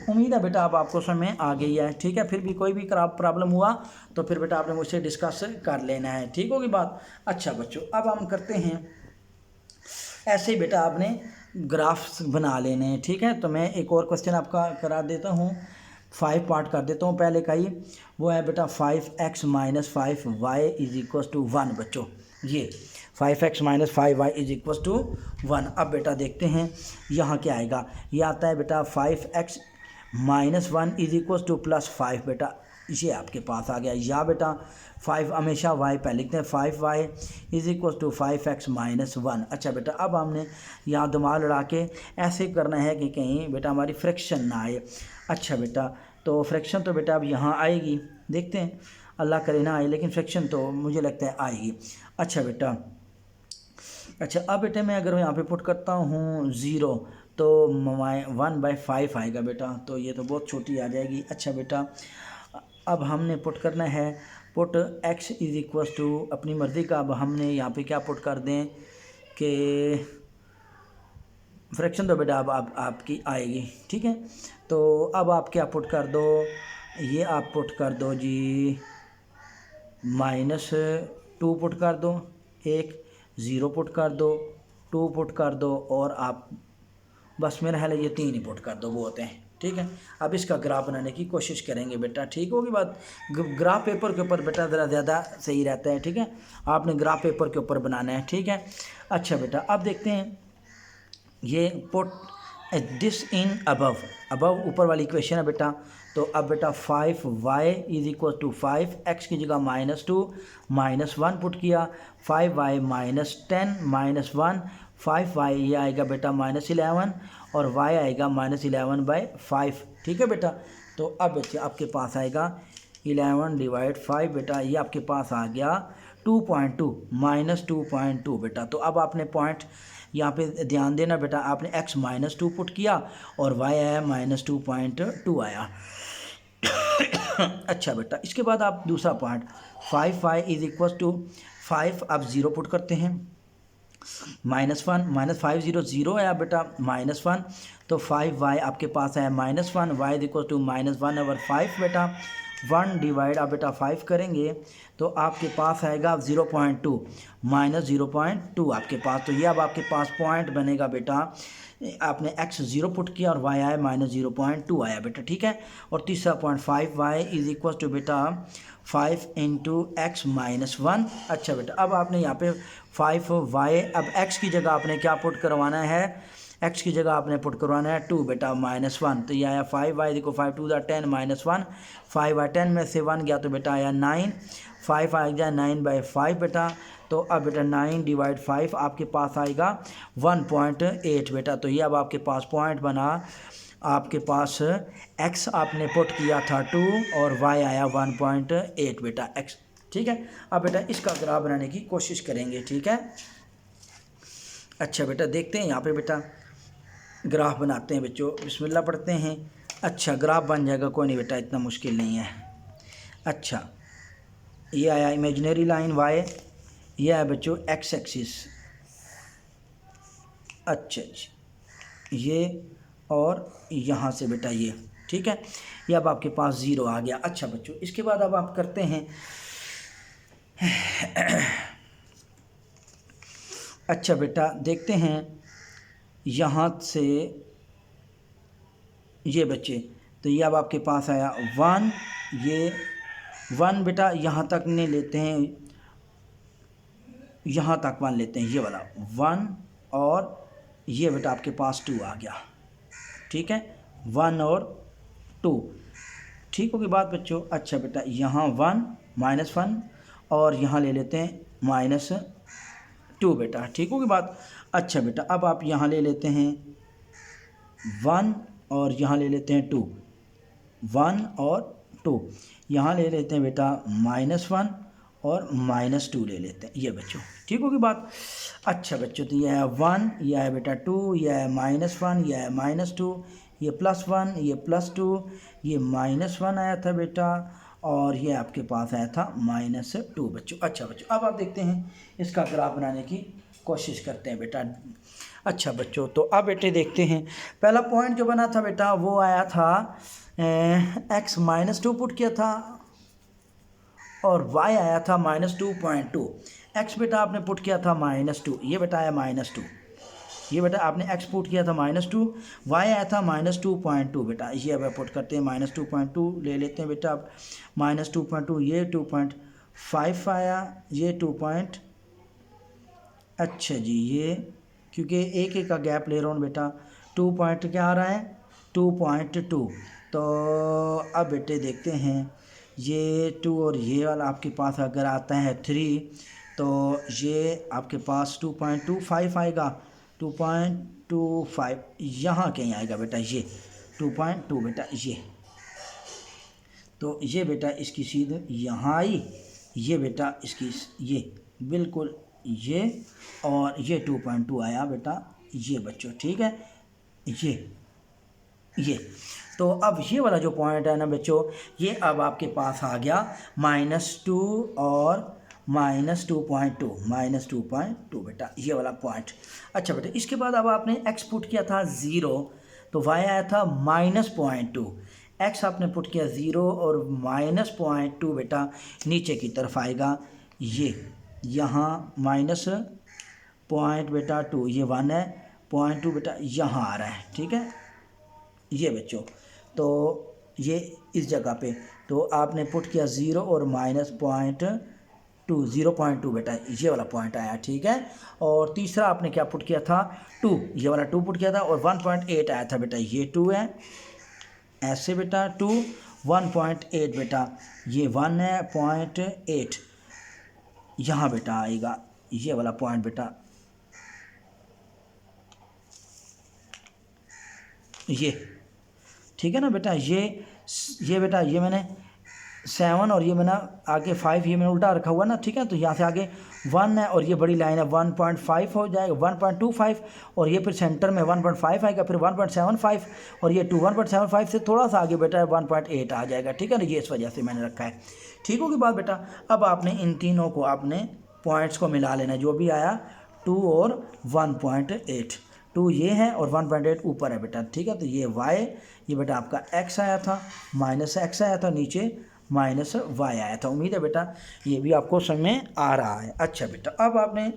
उम्मीद है बेटा अब आपको समझ में आ गई है। ठीक है, फिर भी कोई भी प्रॉब्लम हुआ तो फिर बेटा आपने मुझसे डिस्कस कर लेना है। ठीक होगी बात। अच्छा बच्चों, अब हम करते हैं ऐसे ही बेटा आपने ग्राफ्स बना लेने हैं। ठीक है, तो मैं एक और क्वेश्चन आपका करा देता हूँ, 5 पार्ट कर देता हूँ पहले का ही। वो है बेटा 5x minus 5y is equal to 1 बच्चों। ये 5x minus 5y is equal to 1। अब बेटा देखते हैं यहाँ क्या आएगा। ये आता है बेटा 5x minus 1 is equal two plus 5 बेटा, ये आपके पास आ गया। या बेटा 5 हमेशा y पहले लिखते हैं, 5y is equal to 5x minus 1। अच्छा बेटा, अब हमने यहाँ दिमाग लड़ा के ऐसे करना है कि कहीं बेटा हमारी फ्रैक्शन ना आए। अच्छा बेटा, तो फ्रैक्शन तो बेटा अब यहाँ आएगी, देखते हैं, अल्लाह करे ना आए, लेकिन फ्रैक्शन तो मुझे लगता है आएगी। अच्छा बेटा, अच्छा अब बेटा मैं अगर यहाँ पे पुट करता हूँ 0 तो 1/5 आएगा बेटा, तो ये तो बहुत छोटी आ जाएगी। अच्छा बेटा, अब हमने पुट करना है, put x is equal to अपनी मर्ज़ी का। अब हमने यहाँ पे क्या पुट कर दें कि फ्रैक्शन तो बेटा अब आपकी आएगी। ठीक है, तो अब आप क्या पुट कर दो, ये आप पुट कर दो जी -2 पुट कर दो, एक 0 पुट कर दो, 2 पुट कर दो, और आप बस मेरा ख्याल है ये 3 ही पुट कर दो, वो होते हैं। ठीक है, अब इसका ग्राफ बनाने की कोशिश करेंगे बेटा। ठीक होगी बात। ग्राफ पेपर के ऊपर बेटा ज़रा ज़्यादा सही रहता है। ठीक है, आपने ग्राफ पेपर के ऊपर बनाना है। ठीक है, अच्छा बेटा, अब देखते हैं ये पुट दिस इन अबव ऊपर वाली इक्वेशन है बेटा। तो अब बेटा 5y is equal to 5x की जगह -2 -1 पुट किया, 5y माइनस 10 -1, 5y ये आएगा बेटा -11 और y आएगा -11/5। ठीक है बेटा, तो अब बच्चे आपके पास आएगा 11 डिवाइड 5 बेटा, ये आपके पास आ गया 2.2 -2.2 बेटा। तो अब आपने पॉइंट यहाँ पे ध्यान देना बेटा, आपने x -2 पुट किया और y आया -2.2 आया। अच्छा बेटा, इसके बाद आप दूसरा point 5y is equal to 5, अब 0 पुट करते हैं, -1 -5 0 0 आया बेटा -1, तो 5y आपके पास है -1, y इज इक्वल टू -1/5 बेटा। 1 डिवाइड आप बेटा 5 करेंगे तो आपके पास आएगा 0.2 -0.2 आपके पास। तो ये अब आपके पास पॉइंट बनेगा बेटा, आपने x 0 पुट किया और y आया -0.2 आया बेटा। ठीक है, और तीसरा point 5y is equal to बेटा 5 इंटू x -1। अच्छा बेटा, अब आपने यहाँ पे 5y, अब x की जगह आपने क्या पुट करवाना है, x की जगह आपने पुट करवाना है 2 बेटा -1, तो ये आया 5y देखो 5 2 10 -1, 5y 10 में से 1 गया तो बेटा आया 9, 5 आ गया 9/5 बेटा। तो अब बेटा 9 डिवाइड 5 आपके पास आएगा 1.8 बेटा। तो ये अब आपके पास पॉइंट बना, आपके पास x आपने पुट किया था 2 और y आया 1.8 बेटा x। ठीक है, अब बेटा इसका ग्राफ बनाने की कोशिश करेंगे। ठीक है, अच्छा बेटा देखते हैं यहाँ पे बेटा ग्राफ बनाते हैं बच्चों, बिस्मिल्लाह पढ़ते हैं। अच्छा ग्राफ बन जाएगा, कोई नहीं बेटा, इतना मुश्किल नहीं है। अच्छा, ये आया इमेजिनरी लाइन y, ये है बच्चों x एक्सिस। अच्छा ये और यहाँ से बेटा ये, ठीक है, ये अब आपके पास 0 आ गया। अच्छा बच्चों, इसके बाद अब आप करते हैं अच्छा बेटा देखते हैं यहाँ से ये बच्चे, तो ये अब आपके पास आया 1, ये 1 बेटा यहाँ तक नहीं लेते हैं, यहाँ तक 1 लेते हैं, ये वाला 1 और ये बेटा आपके पास 2 आ गया। ठीक है, 1 और 2, ठीक होगी बात बच्चों। अच्छा बेटा यहाँ 1 -1 और यहाँ ले लेते हैं -2 बेटा, ठीक होगी बात। अच्छा बेटा अब आप यहाँ ले लेते हैं 1 और यहाँ ले लेते हैं 2, 1 और 2, यहाँ ले लेते हैं बेटा -1 और -2 ले लेते हैं, ये बच्चों ठीक होगी बात। अच्छा बच्चों, तो ये है 1, यह है बेटा 2, यह है -1, यह है -2, ये +1, ये +2, ये -1 आया था बेटा और ये आपके पास आया था -2 बच्चों। अच्छा बच्चों, अब आप देखते हैं इसका ग्राफ बनाने की कोशिश करते हैं बेटा। अच्छा बच्चों, तो अब बेटे देखते हैं पहला पॉइंट जो बना था बेटा वो आया था x -2 पुट किया था और y आया था -2.2। x बेटा आपने पुट किया था -2, ये बेटा आया -2, ये बेटा आपने x पुट किया था -2, y आया था -2.2 बेटा। ये अब पुट करते हैं, -2.2 ले लेते हैं बेटा। अब -2.2 ये 2.5 आया, ये 2. अच्छा जी, ये क्योंकि एक एक का गैप ले रहा हूँ बेटा, 2 पॉइंट क्या आ रहा है 2.2। तो अब बेटे देखते हैं ये 2 और ये वाला आपके पास अगर आता है 3 तो ये आपके पास 2.25 आएगा, 2.25 यहाँ कहीं आएगा बेटा, ये 2.2 बेटा ये। तो ये बेटा इसकी सीध यहाँ आई, ये बेटा इसकी ये बिल्कुल ये, और ये 2.2 आया बेटा ये बच्चों, ठीक है ये। तो अब ये वाला जो पॉइंट है ना बच्चों, ये अब आपके पास आ गया -2 और -2.2 बेटा, ये वाला पॉइंट। अच्छा बेटा, इसके बाद अब आपने x पुट किया था 0 तो y आया था -0.2। x आपने पुट किया 0 और -0.2 बेटा नीचे की तरफ आएगा, ये यहाँ माइनस पॉइंट बेटा 2, ये 1 है, 0.2 बेटा यहाँ आ रहा है, ठीक है ये बच्चों। तो ये इस जगह पे तो आपने पुट किया 0 और -0.2, 0.2 बेटा ये वाला पॉइंट आया, ठीक है। और तीसरा आपने क्या पुट किया था 2, ये वाला 2 पुट किया था और 1.8 आया था बेटा, ये 2 है ऐसे बेटा 2, 1.8 बेटा ये 1 है 0.8 यहाँ बेटा आएगा, ये वाला पॉइंट बेटा ये, ठीक है ना बेटा। ये बेटा ये मैंने 7 और ये मैंने आगे 5 ये मैंने उल्टा रखा हुआ ना, ठीक है। तो यहाँ से आगे 1 है और ये बड़ी लाइन है 1.5 हो जाएगा 1.25 और ये फिर सेंटर में 1.5 आएगा, फिर 1.75 और ये 1.75 से थोड़ा सा आगे बेटा 1.8 आ जाएगा, ठीक है ना। ये इस वजह से मैंने रखा है, ठीक होगी बात बेटा। अब आपने इन तीनों को आपने पॉइंट्स को मिला लेना, जो भी आया 2 और 1.8, 2 ये है और 1.8 ऊपर है बेटा, ठीक है। तो ये y, ये बेटा आपका x आया था, -x आया था, नीचे -y आया था। उम्मीद है बेटा ये भी आपको समझ में आ रहा है। अच्छा बेटा, अब आपने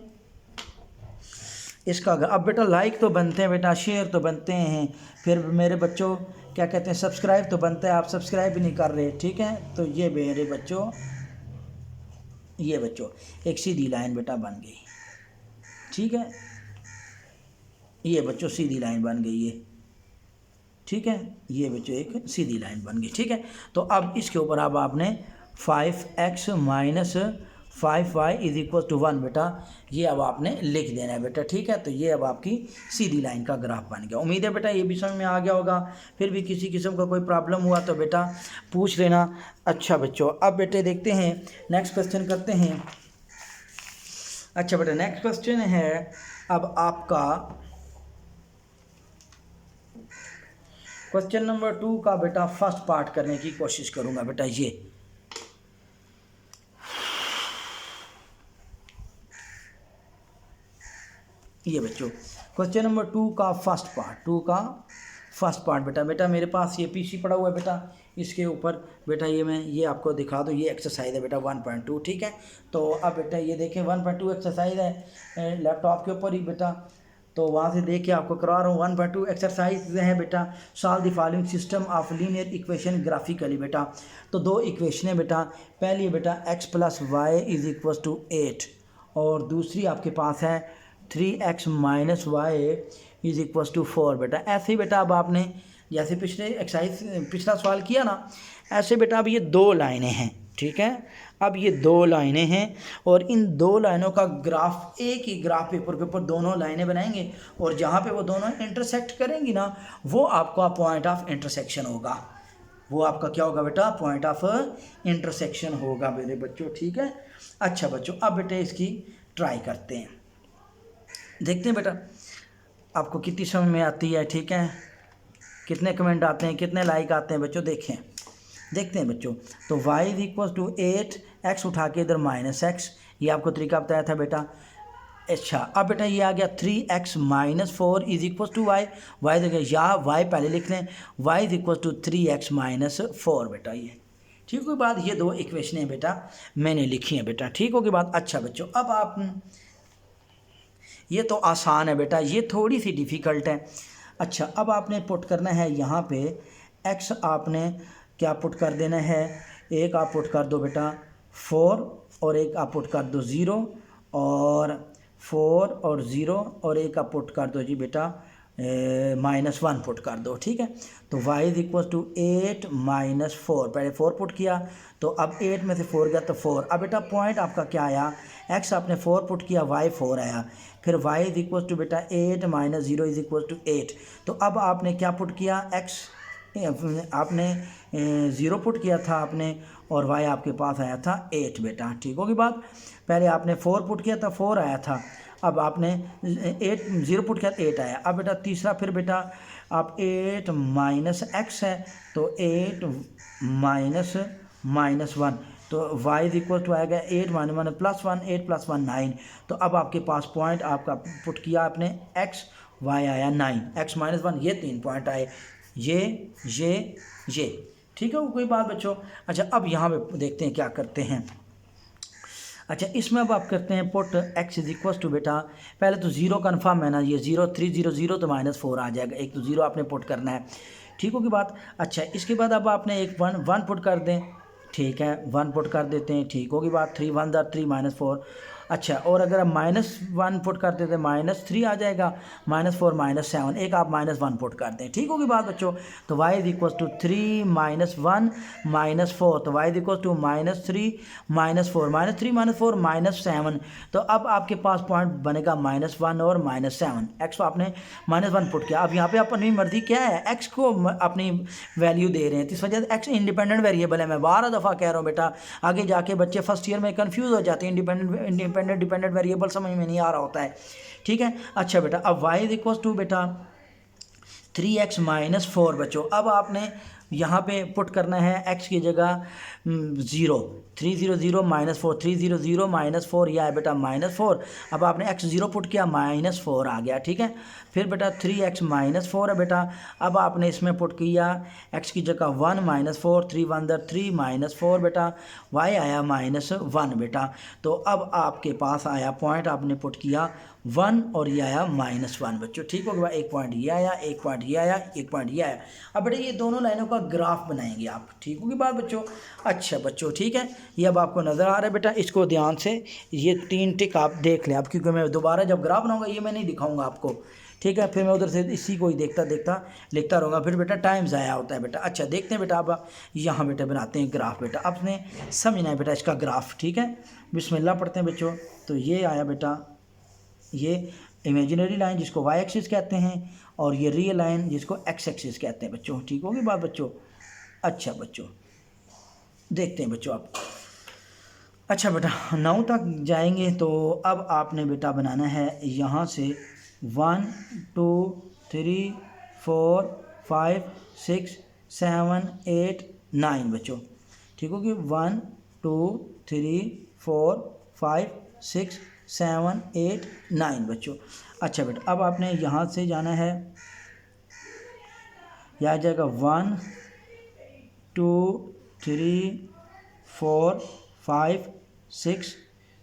इसका अब बेटा लाइक तो बनते हैं बेटा, शेयर तो बनते हैं, फिर मेरे बच्चों क्या कहते हैं सब्सक्राइब तो बनता है, आप सब्सक्राइब भी नहीं कर रहे, ठीक है। तो ये मेरे बच्चों, ये बच्चों एक सीधी लाइन बेटा बन गई, ठीक है। ये बच्चों सीधी लाइन बन गई है, ठीक है। ये बच्चों एक सीधी लाइन बन गई, ठीक है। तो अब इसके ऊपर अब आपने 5x - 5y = 1 बेटा ये अब आपने लिख देना है बेटा, ठीक है। तो ये अब आपकी सीधी लाइन का ग्राफ बन गया। उम्मीद है बेटा ये भी समझ में आ गया होगा। फिर भी किसी किस्म का कोई प्रॉब्लम हुआ तो बेटा पूछ लेना। अच्छा बच्चों, अब बेटे देखते हैं नेक्स्ट क्वेश्चन करते हैं। अच्छा बेटा, नेक्स्ट क्वेश्चन है अब आपका क्वेश्चन नंबर 2 का बेटा फर्स्ट पार्ट करने की कोशिश करूंगा बेटा। ये बच्चों क्वेश्चन नंबर 2 का फर्स्ट पार्ट बेटा मेरे पास ये पीसी पड़ा हुआ है बेटा, इसके ऊपर बेटा ये आपको दिखा दूँ, ये एक्सरसाइज है बेटा 1.2, ठीक है। तो अब बेटा ये देखें 1.2 एक्सरसाइज है लैपटॉप के ऊपर ही बेटा, तो वहाँ से देख के आपको करवा रहा हूँ। 1.2 एक्सरसाइज है बेटा, solve the following system of linear equation graphically बेटा। तो 2 इक्वेशन है बेटा, पहली बेटा x + y = 8 और दूसरी आपके पास है 3x - y = 4 बेटा। ऐसे ही बेटा अब आपने जैसे पिछला सवाल किया ना, ऐसे बेटा अब ये 2 लाइनें हैं, ठीक है। अब ये 2 लाइनें हैं और इन 2 लाइनों का ग्राफ, एक ही ग्राफ पेपर के ऊपर दोनों लाइनें बनाएंगे और जहाँ पे वो दोनों इंटरसेक्ट करेंगी ना, वो आपका पॉइंट ऑफ इंटरसेक्शन होगा। वो आपका क्या होगा बेटा, पॉइंट ऑफ इंटरसेक्शन होगा मेरे बच्चों, ठीक है। अच्छा बच्चों, अब बेटे इसकी ट्राई करते हैं, देखते हैं बेटा आपको कितनी समझ में आती है, ठीक है। कितने कमेंट आते हैं, कितने लाइक आते हैं बच्चों, देखें देखते हैं बच्चों। तो y is equal to 8, x उठा के इधर माइनस एक्स, ये आपको तरीका बताया था बेटा। अच्छा अब बेटा ये आ गया 3x minus 4 is equal to y, y देखिए या y पहले लिख लें, y is equal to 3x minus 4 बेटा। ये ठीक होगी बात, ये दो इक्वेशनें बेटा मैंने लिखी हैं बेटा, ठीक होगी बात। अच्छा बच्चों अब आप, ये तो आसान है बेटा, ये थोड़ी सी डिफ़िकल्ट है। अच्छा अब आपने पुट करना है यहाँ पे x, आपने क्या पुट कर देना है, एक आप पुट कर दो बेटा 4 और एक आप पुट कर दो 0 और 4 और 0 और एक आप पुट कर दो जी बेटा -1 पुट कर दो, ठीक है। तो y is equal to 8 minus 4, पहले 4 पुट किया तो अब 8 में से 4 गया तो 4। अब बेटा पॉइंट आपका क्या आया, x आपने 4 पुट किया, y 4 आया, फिर y इज इक्वल टू बेटा 8 माइनस 0 इज इक्वल टू 8। तो अब आपने क्या पुट किया, x आपने 0 पुट किया था आपने और y आपके पास आया था 8 बेटा, ठीक होगी बात। पहले आपने 4 पुट किया था 4 आया था, अब आपने 0 पुट किया 8 आया। अब बेटा तीसरा फिर बेटा आप 8 माइनस एक्स है तो 8 माइनस 1, तो y इज इक्वल टू आएगा 8 माइनस 1 प्लस 1, 8 प्लस 1 9। तो अब आपके पास पॉइंट आपका पुट किया आपने x, y आया 9, x माइनस 1, ये 3 पॉइंट आए, ये ठीक है कोई बात बच्चों। अच्छा अब यहाँ पे देखते हैं क्या करते हैं। अच्छा इसमें अब आप करते हैं put x is equal to बेटा, पहले तो 0 कन्फर्म है ना, ये 0 3 0 0 तो -4 आ जाएगा, एक तो 0 आपने पुट करना है, ठीक होगी बात। अच्छा इसके बाद अब आपने एक 1 पुट कर दें, ठीक है 1 पुट कर देते हैं, ठीक होगी बात। 3 1 3 -4। अच्छा और अगर आप -1 पुट करते थे -3 आ जाएगा, -4 -7, एक आप -1 पुट कर दें, ठीक होगी बात बच्चों। तो y इज इक्वल टू 3 -1 -4, तो y इज इक्वल टू -3 -4 -3 -4 -7। तो अब आपके पास पॉइंट बनेगा -1 और -7, x को आपने -1 पुट किया। अब यहाँ पे अपनी मर्जी क्या है, x को अपनी वैल्यू दे रहे हैं, तो इस वजह से x इंडिपेंडेंट वेरिएबल है। मैं 12 दफ़ा कह रहा हूँ बेटा, आगे जाके बच्चे फर्स्ट ईयर में कन्फ्यूज़ हो जाते हैं, इंडिपेंडेंट डिपेंडेंट वेरिएबल समझ में नहीं आ रहा होता है, ठीक है। अच्छा बेटा अब y इज इक्वल टू बेटा 3x माइनस 4 बच्चों। अब आपने यहाँ पे पुट करना है x की जगह 0, 3 0 0 -4, 3 0 0 -4, यह है बेटा -4। अब आपने x 0 पुट किया, -4 आ गया, ठीक है। फिर बेटा 3x -4 है बेटा, अब आपने इसमें पुट किया x की जगह 1 -4, 3 1 3 -4 बेटा, y आया -1 बेटा। तो अब आपके पास आया पॉइंट आपने पुट किया 1 और ये आया -1 बच्चों, ठीक होगा। एक पॉइंट ये आया, एक पॉइंट ये आया, एक पॉइंट ये आया। अब बेटा ये दोनों लाइनों का ग्राफ बनाएंगे आप, ठीक होगी बात बच्चों। अच्छा बच्चों ठीक है, ये अब आपको नज़र आ रहा है बेटा, इसको ध्यान से ये 3 टिक आप देख लें अब, क्योंकि मैं दोबारा जब ग्राफ बनाऊंगा ये मैं नहीं दिखाऊंगा आपको, ठीक है। फिर मैं उधर से इसी को ही देखता लिखता रहूँगा, फिर बेटा टाइम ज़ाया होता है बेटा। अच्छा देखते हैं बेटा, अब यहाँ बेटा बनाते हैं ग्राफ बेटा, आपने समझना है बेटा इसका ग्राफ, ठीक है। बिस्मिल्लाह पढ़ते हैं बच्चों। तो ये आया बेटा, ये इमेजिनरी लाइन जिसको y एक्सिस कहते हैं और ये रियल लाइन जिसको x एक्सिस कहते हैं बच्चों, ठीक होगी बात बच्चों। अच्छा बच्चों देखते हैं बच्चों आप, अच्छा बेटा 9 तक जाएंगे तो अब आपने बेटा बनाना है यहाँ से 1 2 3 4 5 6 7 8 9 बच्चों, ठीक होगी। 1 2 3 4 5 6 7 8 9 बच्चों। अच्छा बेटा अब आपने यहाँ से जाना है, यह आ जाएगा 1 2 3 4 5 6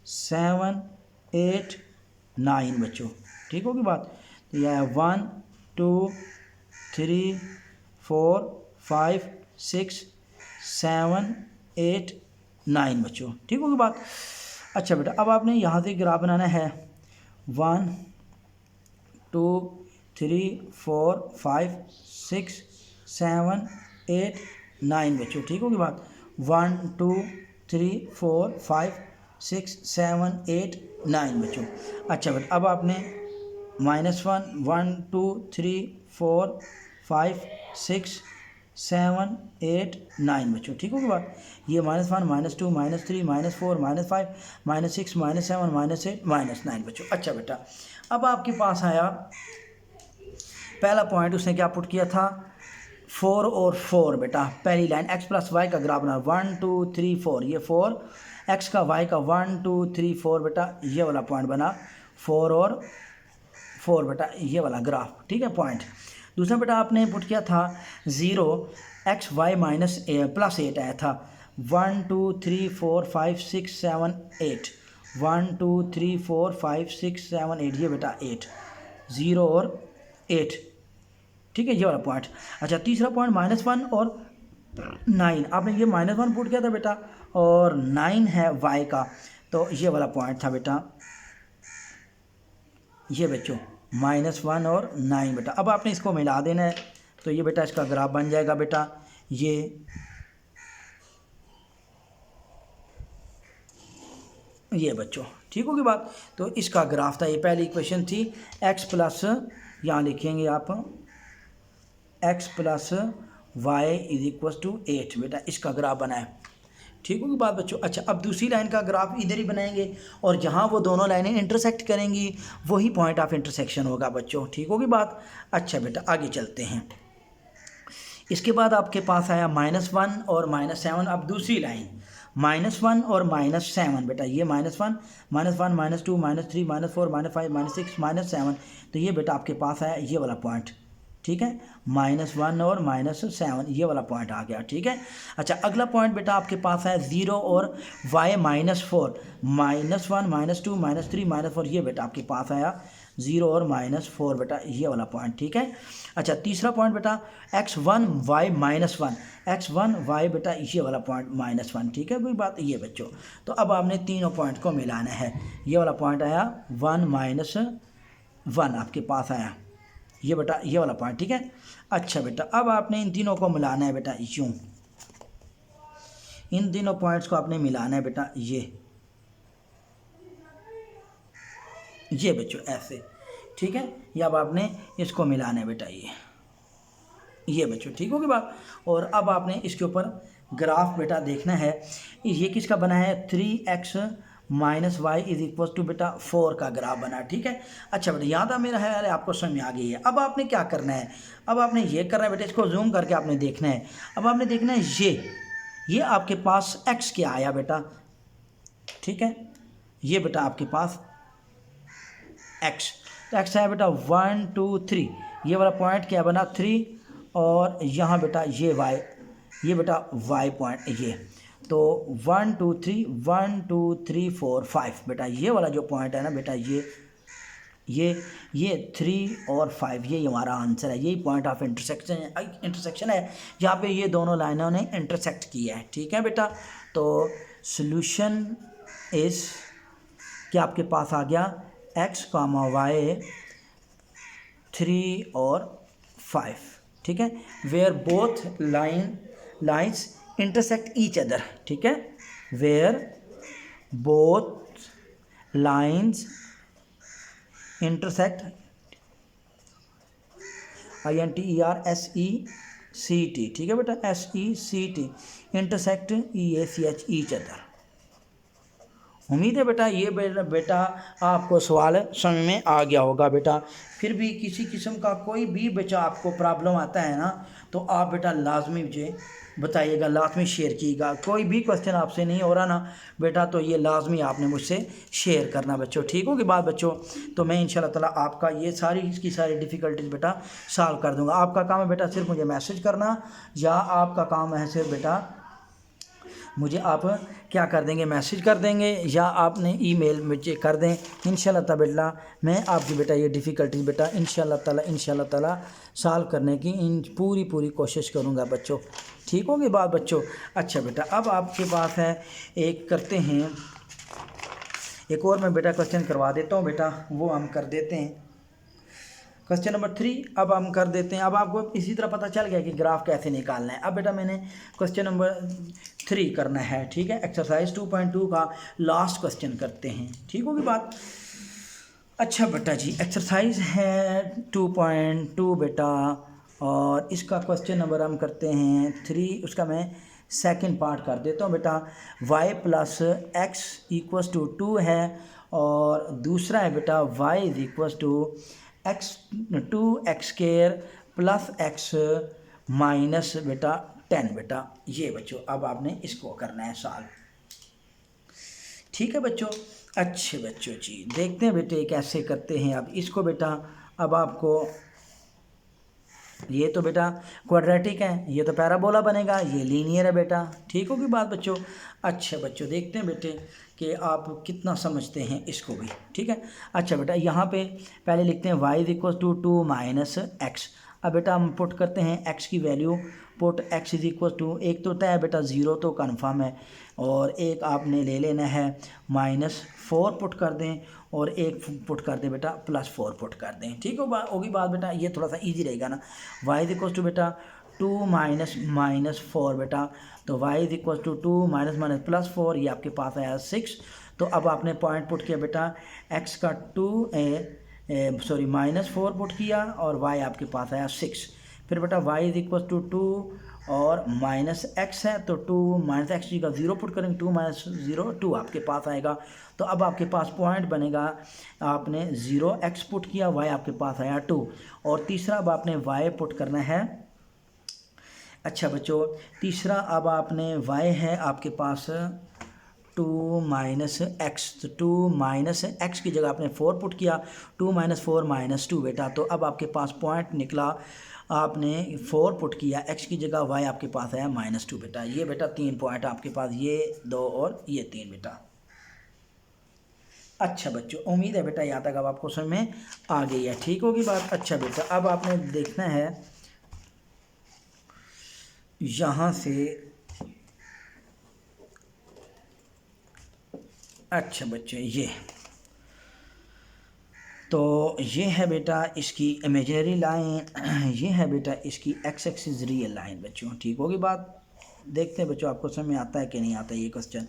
7 8 9 बच्चों, ठीक होगी बात। तो यह है 1 2 3 4 5 6 7 8 9 बच्चों, ठीक होगी बात। अच्छा बेटा अब आपने यहाँ से ग्राफ बनाना है 1 2 3 4 5 6 7 8 9 बच्चों, ठीक होगी बात। 1 2 3 4 5 6 7 8 9 बच्चों। अच्छा बेटा अब आपने -1 1 2 3 4 5 6 7 8 9 बच्चों, ठीक होगी बात। ये -1 -2 -3 -4 -5 -6 -7 -8 -9 बच्चों। अच्छा बेटा अब आपके पास आया पहला पॉइंट, उसने क्या पुट किया था 4 और 4 बेटा पहली लाइन x प्लस वाई का ग्राफ बना 1 2 3 4 ये 4 x का y का 1 2 3 4 बेटा ये वाला पॉइंट बना 4 और 4 बेटा ये वाला ग्राफ, ठीक है पॉइंट। दूसरा बेटा आपने पुट किया था 0 x y माइनस प्लस 8 आया था 1 2 3 4 5 6 7 8 1 2 3 4 5 6 7 8 ये बेटा 8 0 और 8, ठीक है ये वाला पॉइंट। अच्छा तीसरा पॉइंट -1 और 9 आपने ये -1 पुट किया था बेटा और 9 है y का, तो ये वाला पॉइंट था बेटा ये बच्चों -1 और 9 बेटा। अब आपने इसको मिला देना है तो ये बेटा इसका ग्राफ बन जाएगा बेटा ये बच्चों, ठीक होगी बात। तो इसका ग्राफ था, ये पहली इक्वेशन थी x प्लस यहाँ लिखेंगे आप x plus y is equal to 8 बेटा इसका ग्राफ बनाए, ठीक होगी बात बच्चों। अच्छा अब दूसरी लाइन का ग्राफ इधर ही बनाएंगे और जहाँ वो दोनों लाइनें इंटरसेक्ट करेंगी वही पॉइंट ऑफ इंटरसेक्शन होगा बच्चों, ठीक होगी बात। अच्छा बेटा आगे चलते हैं। इसके बाद आपके पास आया -1 और -7। अब दूसरी लाइन -1 और -7 बेटा ये -1 -1 -2 -3 -4 -5 -6 -7, तो ये बेटा आपके पास आया ये वाला पॉइंट, ठीक है -1 और -7 ये वाला पॉइंट आ गया, ठीक है। अच्छा अगला पॉइंट बेटा आपके पास है 0 और y -4 -1 -2 -3 -4 ये बेटा आपके पास आया 0 और -4 बेटा ये वाला पॉइंट, ठीक है। अच्छा तीसरा पॉइंट बेटा x1 y -1 x1 y बेटा ये वाला पॉइंट -1, ठीक है कोई बात ये बच्चों। तो अब आपने तीनों पॉइंट को मिलाना है, ये वाला पॉइंट आया 1 -1 आपके पास आया ये बेटा ये वाला पॉइंट, ठीक है। अच्छा बेटा अब आपने इन तीनों को मिलाना है बेटा यूँ, इन तीनों पॉइंट्स को आपने मिलाना है बेटा ये बच्चों ऐसे, ठीक है। ये अब आपने इसको मिलाना है बेटा ये बच्चों, ठीक होगी बात। और अब आपने इसके ऊपर ग्राफ बेटा देखना है, ये किसका बना है 3x minus y is equal to बेटा 4 का ग्राफ बना, ठीक है। अच्छा बेटा यहाँ था मेरा है आपको समझ में आ गई है। अब आपने क्या करना है, अब आपने ये करना है बेटा, इसको जूम करके आपने देखना है। अब आपने देखना है ये आपके पास x क्या आया बेटा, ठीक है ये बेटा आपके पास x, तो x आया बेटा 1 2 3 ये वाला पॉइंट क्या बना 3 और यहाँ बेटा ये y ये बेटा y पॉइंट ये, तो 1 2 3 1 2 3 4 5 बेटा ये वाला जो पॉइंट है ना बेटा ये 3 और 5 ये हमारा आंसर है, यही पॉइंट ऑफ इंटरसेक्शन है जहाँ पे ये दोनों लाइनों ने इंटरसेक्ट किया है, ठीक है बेटा। तो सॉल्यूशन इस कि आपके पास आ गया x, y 3 और 5, ठीक है, where both lines intersect each other, ठीक है, where both lines intersect INTERSECT, ठीक है बेटा SECT intersect EACH each other. उम्मीद है बेटा ये बेटा आपको सवाल समझ में आ गया होगा बेटा। फिर भी किसी किस्म का कोई भी बच्चा आपको प्रॉब्लम आता है ना तो आप बेटा लाजमी मुझे बताइएगा, लाजमी शेयर कीजिएगा। कोई भी क्वेश्चन आपसे नहीं हो रहा ना बेटा तो ये लाजमी आपने मुझसे शेयर करना बच्चों, ठीक होगी बात बच्चों। तो मैं इंशाल्लाह ताला आपका ये सारी सारी डिफ़िकल्टीज बेटा सॉल्व कर दूंगा। आपका काम है बेटा सिर्फ मुझे मैसेज करना, या आपका काम है सिर्फ बेटा मुझे आप क्या कर देंगे मैसेज कर देंगे, या आपने ईमेल मुझे कर दें। इंशाल्लाह ताला मैं आपकी बेटा ये डिफ़िकल्टीज बेटा इंशाल्लाह ताला सॉल्व करने की पूरी कोशिश करूँगा बच्चों, ठीक होगी बात बच्चों। अच्छा बेटा अब आपके पास है एक करते हैं, एक और मैं बेटा क्वेश्चन करवा देता हूँ बेटा, वो हम कर देते हैं क्वेश्चन नंबर 3 अब हम कर देते हैं। अब आपको इसी तरह पता चल गया कि ग्राफ कैसे निकालना है। अब बेटा मैंने क्वेश्चन नंबर 3 करना है, ठीक है, एक्सरसाइज 2.2 का लास्ट क्वेश्चन करते हैं, ठीक होगी बात। अच्छा बेटा जी एक्सरसाइज है 2.2 बेटा, और इसका क्वेश्चन नंबर हम करते हैं 3, उसका मैं सेकंड पार्ट कर देता हूँ बेटा। y plus x equals to 2 है, और दूसरा है बेटा y is equals to x 2x² plus x minus बेटा 10 बेटा। ये बच्चों अब आपने इसको करना है सॉल्व, ठीक है बच्चों। अच्छे बच्चों जी, देखते हैं बेटे कैसे करते हैं अब इसको बेटा। अब आपको ये तो बेटा क्वाड्रेटिक है, ये तो पैराबोला बनेगा, ये लीनियर है बेटा, ठीक होगी बात बच्चों। अच्छे बच्चों देखते हैं बेटे कि आप कितना समझते हैं इसको भी, ठीक है। अच्छा बेटा यहाँ पे पहले लिखते हैं y equal to 2 minus x. अब बेटा हम पुट करते हैं x की value, put x is equal to, एक तो तय है बेटा 0 तो कन्फर्म है, और एक आपने ले लेना है -4 पुट कर दें, और एक पुट कर दें बेटा +4 पुट कर दें, ठीक होगी बात बेटा। ये थोड़ा सा इजी रहेगा ना। y इज इक्वल टू बेटा 2 माइनस 4 बेटा, तो y is equal to 2 minus +4, ये आपके पास आया 6। तो अब आपने पॉइंट पुट किया बेटा x का -4 पुट किया, और y आपके पास आया 6। फिर बेटा y इज इक्वल टू 2 और माइनस एक्स है, तो 2 माइनस एक्स जी का 0 पुट करेंगे, 2 माइनस 0 2 आपके पास आएगा। तो अब आपके पास पॉइंट बनेगा, आपने 0x पुट किया, y आपके पास आया 2, और तीसरा अब आपने y पुट करना है। अच्छा बच्चों तीसरा अब आपने y है आपके पास 2 माइनस एक्स, तो 2 माइनस एक्स की जगह आपने 4 पुट किया, 2 माइनस 4 माइनस 2 बेटा। तो अब आपके पास पॉइंट निकला, आपने 4 पुट किया, x की जगह y आपके पास आया -2 बेटा। ये बेटा 3 पॉइंट आपके पास, ये 2 और ये 3 बेटा। अच्छा बच्चों उम्मीद है बेटा यहाँ तक अब आपको समझ में आ गई है, ठीक होगी बात। अच्छा बेटा अब आपने देखना है यहाँ से, अच्छा बच्चों ये तो ये है बेटा इसकी इमेजिनरी लाइन, ये है बेटा इसकी एक्स एक्सिस रियल लाइन बच्चों, ठीक होगी बात। देखते हैं बच्चों आपको समझ में आता है कि नहीं आता ये क्वेश्चन।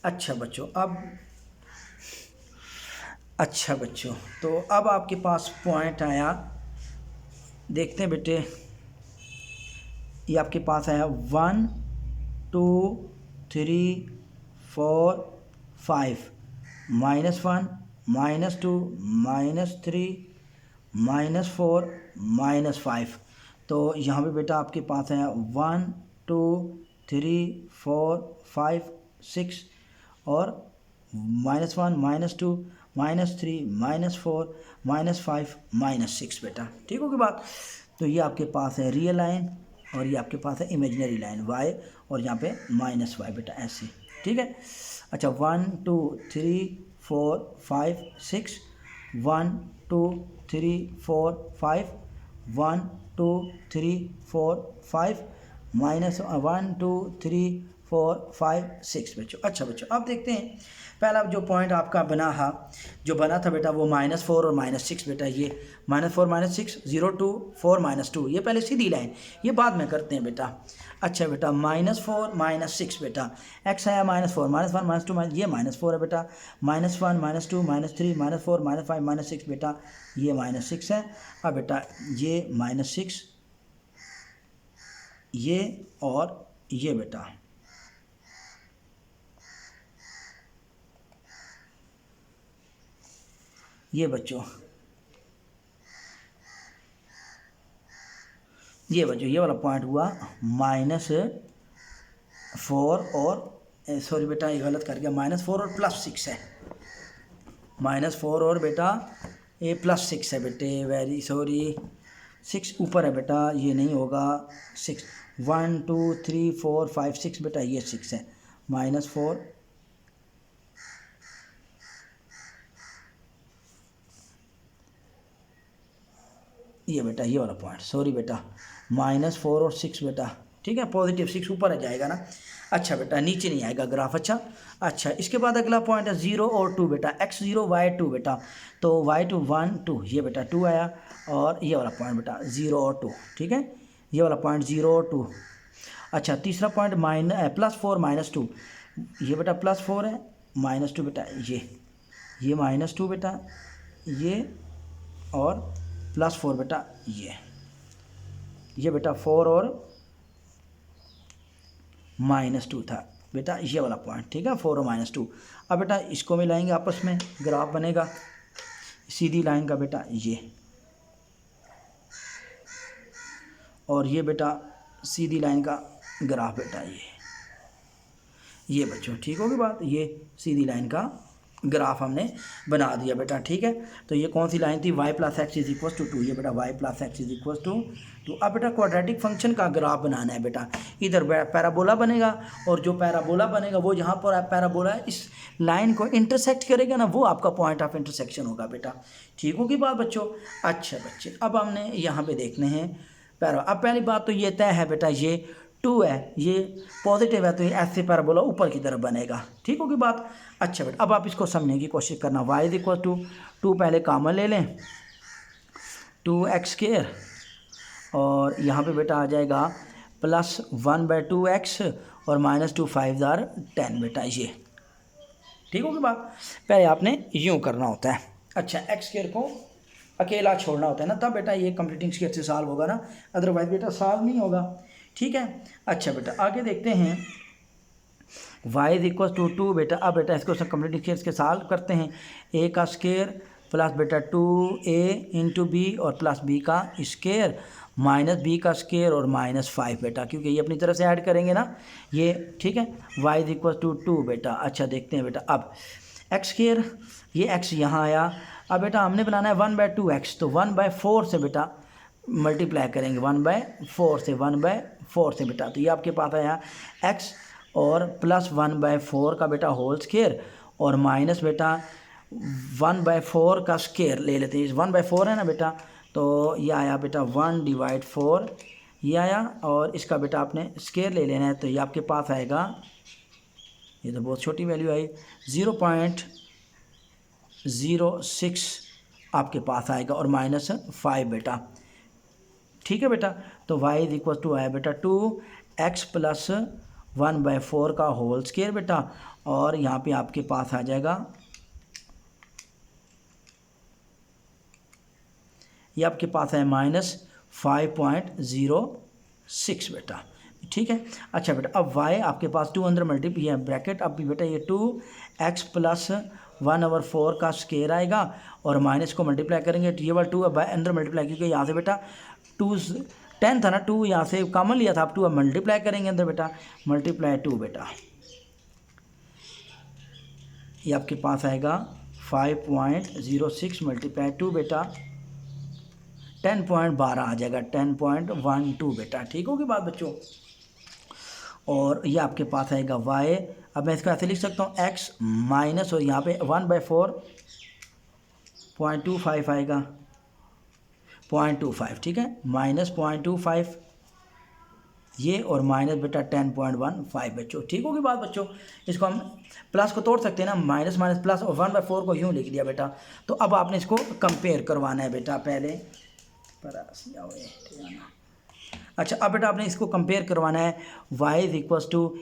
अच्छा बच्चों अच्छा बच्चों तो अब आपके पास पॉइंट आया, देखते हैं बेटे, ये आपके पास आया 1 2 3 4 5 -1 -2 -3 -4 -5। तो यहाँ पे बेटा आपके पास आया 1 2 3 4 5 6 और -1 -2 -3 -4 -5 -6 बेटा, ठीक होगी बात। तो ये आपके पास है रियल लाइन, और ये आपके पास है इमेजिनरी लाइन y, और यहाँ पे -y बेटा ऐसे, ठीक है। अच्छा 1 2 3 4 5 6 1 2 3 4 5 1 2 3 4 5 -1 2 3 4 5 6 बच्चों। अच्छा बच्चों अब देखते हैं पहला जो पॉइंट आपका जो बना था बेटा वो -4 और -6 बेटा, ये -4 -6 0 2 4 -2, ये पहले सीधी लाइन, ये बाद में करते हैं बेटा। अच्छा बेटा -4 -6 बेटा, x आया -4 -1 -2 ये -4 है बेटा, -1 -2 -3 -4 -5 -6 बेटा, ये -6 है। अब बेटा ये -6 ये और ये बेटा, ये बच्चों ये वाला पॉइंट हुआ -4 और सॉरी बेटा ये गलत कर गया, -4 और +6 है, -4 और बेटा ये +6 है बेटे, वेरी सॉरी 6 ऊपर है बेटा, ये नहीं होगा 6 1 2 3 4 5 6 बेटा, ये 6 है, -4 ये बेटा ये वाला पॉइंट, सॉरी बेटा -4 और 6 बेटा, ठीक है, पॉजिटिव 6 ऊपर आ जाएगा ना। अच्छा बेटा नीचे नहीं आएगा ग्राफ। अच्छा इसके बाद अगला पॉइंट है 0 और 2 बेटा, x0 y2 बेटा, तो y2 1 2 ये बेटा 2 आया, और ये वाला पॉइंट बेटा 0 और 2, ठीक है, ये वाला पॉइंट 0 और 2। अच्छा तीसरा पॉइंट +4 -2, ये बेटा +4 है, -2 बेटा ये -2 बेटा ये, और +4 बेटा ये बेटा 4 और -2 था बेटा, ये वाला पॉइंट, ठीक है, 4 और -2। अब बेटा इसको मिलाएंगे आपस में, ग्राफ बनेगा सीधी लाइन का बेटा ये, और ये बेटा सीधी लाइन का ग्राफ बेटा ये बच्चों, ठीक होगी बात। ये सीधी लाइन का ग्राफ हमने बना दिया बेटा, ठीक है। तो ये कौन सी लाइन थी, y plus x is equal to 2, ये बेटा y plus x is equal to 2। अब बेटा क्वाड्रेटिक फंक्शन का ग्राफ बनाना है बेटा। इधर पैराबोला बनेगा और जो पैराबोला बनेगा वो जहाँ पर पैराबोला इस लाइन को इंटरसेक्ट करेगा ना, वो आपका पॉइंट ऑफ इंटरसेक्शन होगा बेटा, ठीक होगी बात बच्चों। अच्छा बच्चे, अब हमने यहाँ पे देखने हैं अब पहली बात तो ये तय है बेटा, ये 2 है, ये पॉजिटिव है, तो ये ऐसे पैराबोला ऊपर की तरफ बनेगा, ठीक होगी बात। अच्छा बेटा, अब आप इसको समझने की कोशिश करना। y इज इक्वल टू 2 पहले कॉमन ले लें, 2x² और यहाँ पे बेटा आ जाएगा प्लस 1/2x और -2 5 * 10 बेटा, ये ठीक होगी बात। पहले आपने यूँ करना होता है। अच्छा, x² को अकेला छोड़ना होता है ना, तब बेटा ये कंप्लीटिंग स्क्वायर से सॉल्व होगा ना, अदरवाइज बेटा सॉल्व नहीं होगा, ठीक है। अच्छा बेटा, आगे देखते हैं y इज इक्वल टू 2 बेटा। अब बेटा इसको सब कंप्लीटिंग स्क्वायर के सॉल्व करते हैं। a का स्क्वायर प्लस बेटा 2a इंटू बी और प्लस b का स्क्वायर माइनस b का स्क्वायर और -5 बेटा, क्योंकि ये अपनी तरफ से ऐड करेंगे ना ये, ठीक है। y इज इक्वल टू 2 बेटा। अच्छा देखते हैं बेटा, अब x², ये x यहाँ आया। अब बेटा हमने बनाना है 1/2x, तो 1/4 से बेटा मल्टीप्लाई करेंगे, 1/4 से 1/4 से बेटा, तो ये आपके पास आया x और प्लस 1/4 का बेटा होल स्क्वायर और माइनस बेटा 1/4 का स्क्वायर ले लेते हैं। 1/4 है ना बेटा, तो ये आया बेटा 1/4 ये आया, और इसका बेटा आपने स्क्वायर ले लेना है, तो ये आपके पास आएगा, ये तो बहुत छोटी वैल्यू आई, 0.06 आपके पास आएगा और -5 बेटा, ठीक है बेटा। तो y इज इक्वल टू आया बेटा 2x प्लस 1/4 का होल स्क्वायर बेटा, और यहाँ पे आपके पास आ जाएगा, ये आपके पास है -5.06 बेटा, ठीक है। अच्छा बेटा, अब y आपके पास 2 अंदर मल्टीप्लाई है ब्रैकेट, अब भी बेटा ये 2x प्लस 1/4 का स्क्वायर आएगा और माइनस को मल्टीप्लाई करेंगे, तो ये वाला 2 अब अंदर मल्टीप्लाई, क्योंकि यहाँ से बेटा 2 10 था ना, 2 यहाँ से कॉमन लिया था, अब 2 अब मल्टीप्लाई करेंगे अंदर बेटा, मल्टीप्लाई 2 बेटा, ये आपके पास आएगा 5.06 मल्टीप्लाई 2 बेटा 10.12 आ जाएगा, 10.12 बेटा, ठीक होगी बात बच्चों। और ये आपके पास आएगा y, अब मैं इसको ऐसे लिख सकता हूँ x माइनस, और यहाँ पे 1/4.25 आएगा, 0.25, ठीक है, -0.25 ये और माइनस बेटा 10.15 बच्चों, ठीक होगी बात बच्चों। इसको हम प्लस को तोड़ सकते हैं ना, माइनस माइनस प्लस, और 1/4 को यूँ लिख दिया बेटा। तो अब आपने इसको कंपेयर करवाना है बेटा, पहले अच्छा, अब बेटा आपने इसको कंपेयर करवाना है, y is equal to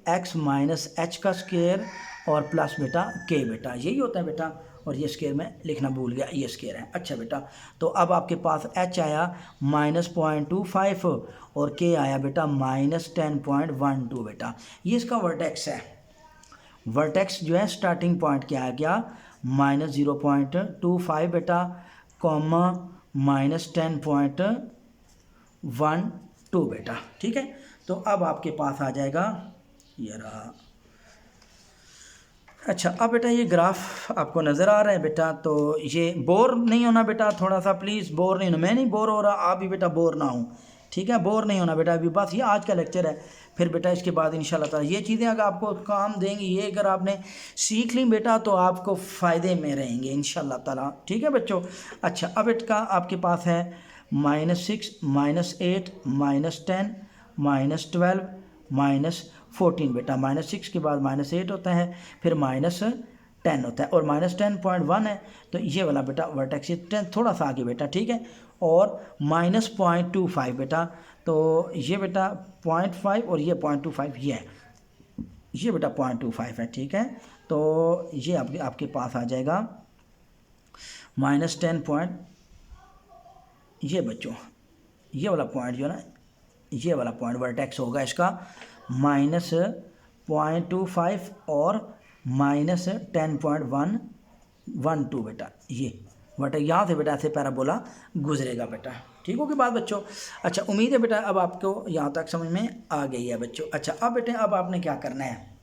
ax minus h का स्क्वायर और प्लस बेटा k बेटा, यही होता है बेटा, और ये स्क्वायर में लिखना भूल गया, ये स्क्वायर है। अच्छा बेटा, तो अब आपके पास h आया -0.25 और k आया बेटा -10.12 बेटा, ये इसका वर्टेक्स है। वर्टेक्स जो है स्टार्टिंग पॉइंट क्या आ गया, -0.25 बेटा, कॉमा -10.12 बेटा, ठीक है। तो अब आपके पास आ जाएगा ये रहा। अच्छा, अब बेटा ये ग्राफ आपको नज़र आ रहा है बेटा, तो ये बोर नहीं होना बेटा, थोड़ा सा प्लीज़ बोर नहीं होना, मैं नहीं बोर हो रहा, आप भी बेटा बोर ना हो, ठीक है, बोर नहीं होना बेटा। अभी बस ये आज का लेक्चर है, फिर बेटा इसके बाद इंशाल्लाह ताला ये चीज़ें अगर आपको काम देंगी, ये अगर आपने सीख ली बेटा, तो आपको फ़ायदे में रहेंगे इंशाल्लाह ताला, ठीक है बच्चों। अच्छा, अब इसका आपके पास है -6 -8 -10 -12 -14 बेटा, -6 के बाद -8 होता है, फिर -10 होता है, और -10.1 है, तो ये वाला बेटा वर्टेक्स 10 थोड़ा सा आगे बेटा, ठीक है, और -0.25 बेटा, तो ये बेटा 0.5 और ये 0.25 ये है, ये बेटा 0.25 है, ठीक है। तो ये आपके पास आ जाएगा -10 ये बच्चों, ये वाला पॉइंट जो है ना, ये वाला पॉइंट वर्टेक्स होगा इसका -0.25 और -10.112 बेटा, ये वर्टेक्स यहाँ से बेटा ऐसे पैराबोला गुजरेगा बेटा। ठीक होगी बात बच्चों। अच्छा उम्मीद है बेटा अब आपको यहाँ तक समझ में आ गई है बच्चों। अच्छा अब बेटे अब आपने क्या करना है,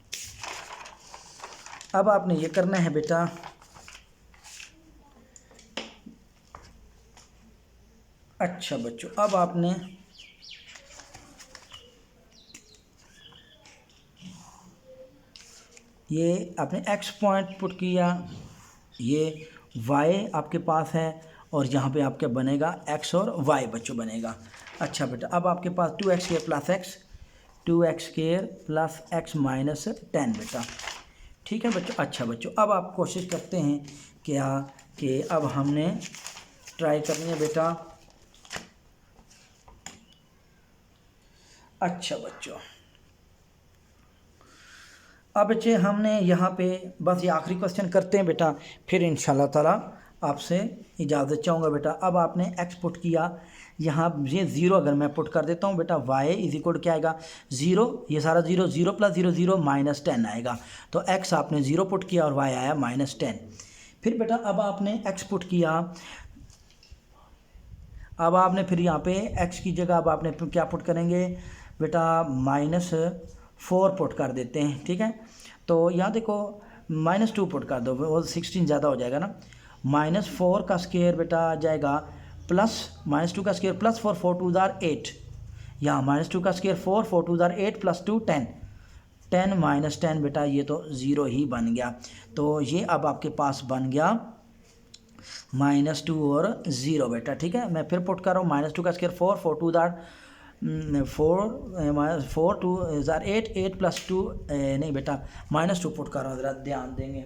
अब आपने ये करना है बेटा, अच्छा बच्चों अब आपने ये आपने x पॉइंट पुट किया, ये y आपके पास है और यहाँ पे आपके बनेगा x और y बच्चों बनेगा। अच्छा बेटा अब आपके पास 2x² plus x 2x² plus x minus 10 बेटा। ठीक है बच्चों। अच्छा बच्चों अब आप कोशिश करते हैं क्या कि अब हमने ट्राई करनी है बेटा। अच्छा बच्चों अब बच्चे हमने यहाँ पे बस ये आखिरी क्वेश्चन करते हैं बेटा, फिर इंशाल्लाह ताला आपसे इजाज़त चाहूँगा बेटा। अब आपने x पुट किया, यहाँ ये 0 अगर मैं पुट कर देता हूँ बेटा, y इज इक्वल क्या आएगा 0, ये सारा 0 0 प्लस 0 0 माइनस 10 आएगा। तो x आपने 0 पुट किया और y आया माइनस 10। फिर बेटा अब आपने x पुट किया, अब आपने फिर यहाँ पे x की जगह अब आपने क्या पुट करेंगे बेटा, -4 पुट कर देते हैं। ठीक है तो यहाँ देखो -2 पुट कर दो, वो 16 ज़्यादा हो जाएगा ना। -4 का स्क्वायर बेटा आ जाएगा प्लस -2 का स्क्वायर प्लस 4 4 2 ज़ार 8, यहाँ -2 का स्क्वायर 4 4 2 ज़ार 8 प्लस 2 10 10 माइनस 10 बेटा ये तो 0 ही बन गया। तो ये अब आपके पास बन गया -2 और 0 बेटा। ठीक है मैं फिर पुट कर रहा हूँ, -2 का स्क्वायर 4 4 2 ज़ार 4 2 ज़ार 8 8 प्लस 2 नहीं बेटा -2 पुट कर रहा हूँ, ज़रा ध्यान देंगे।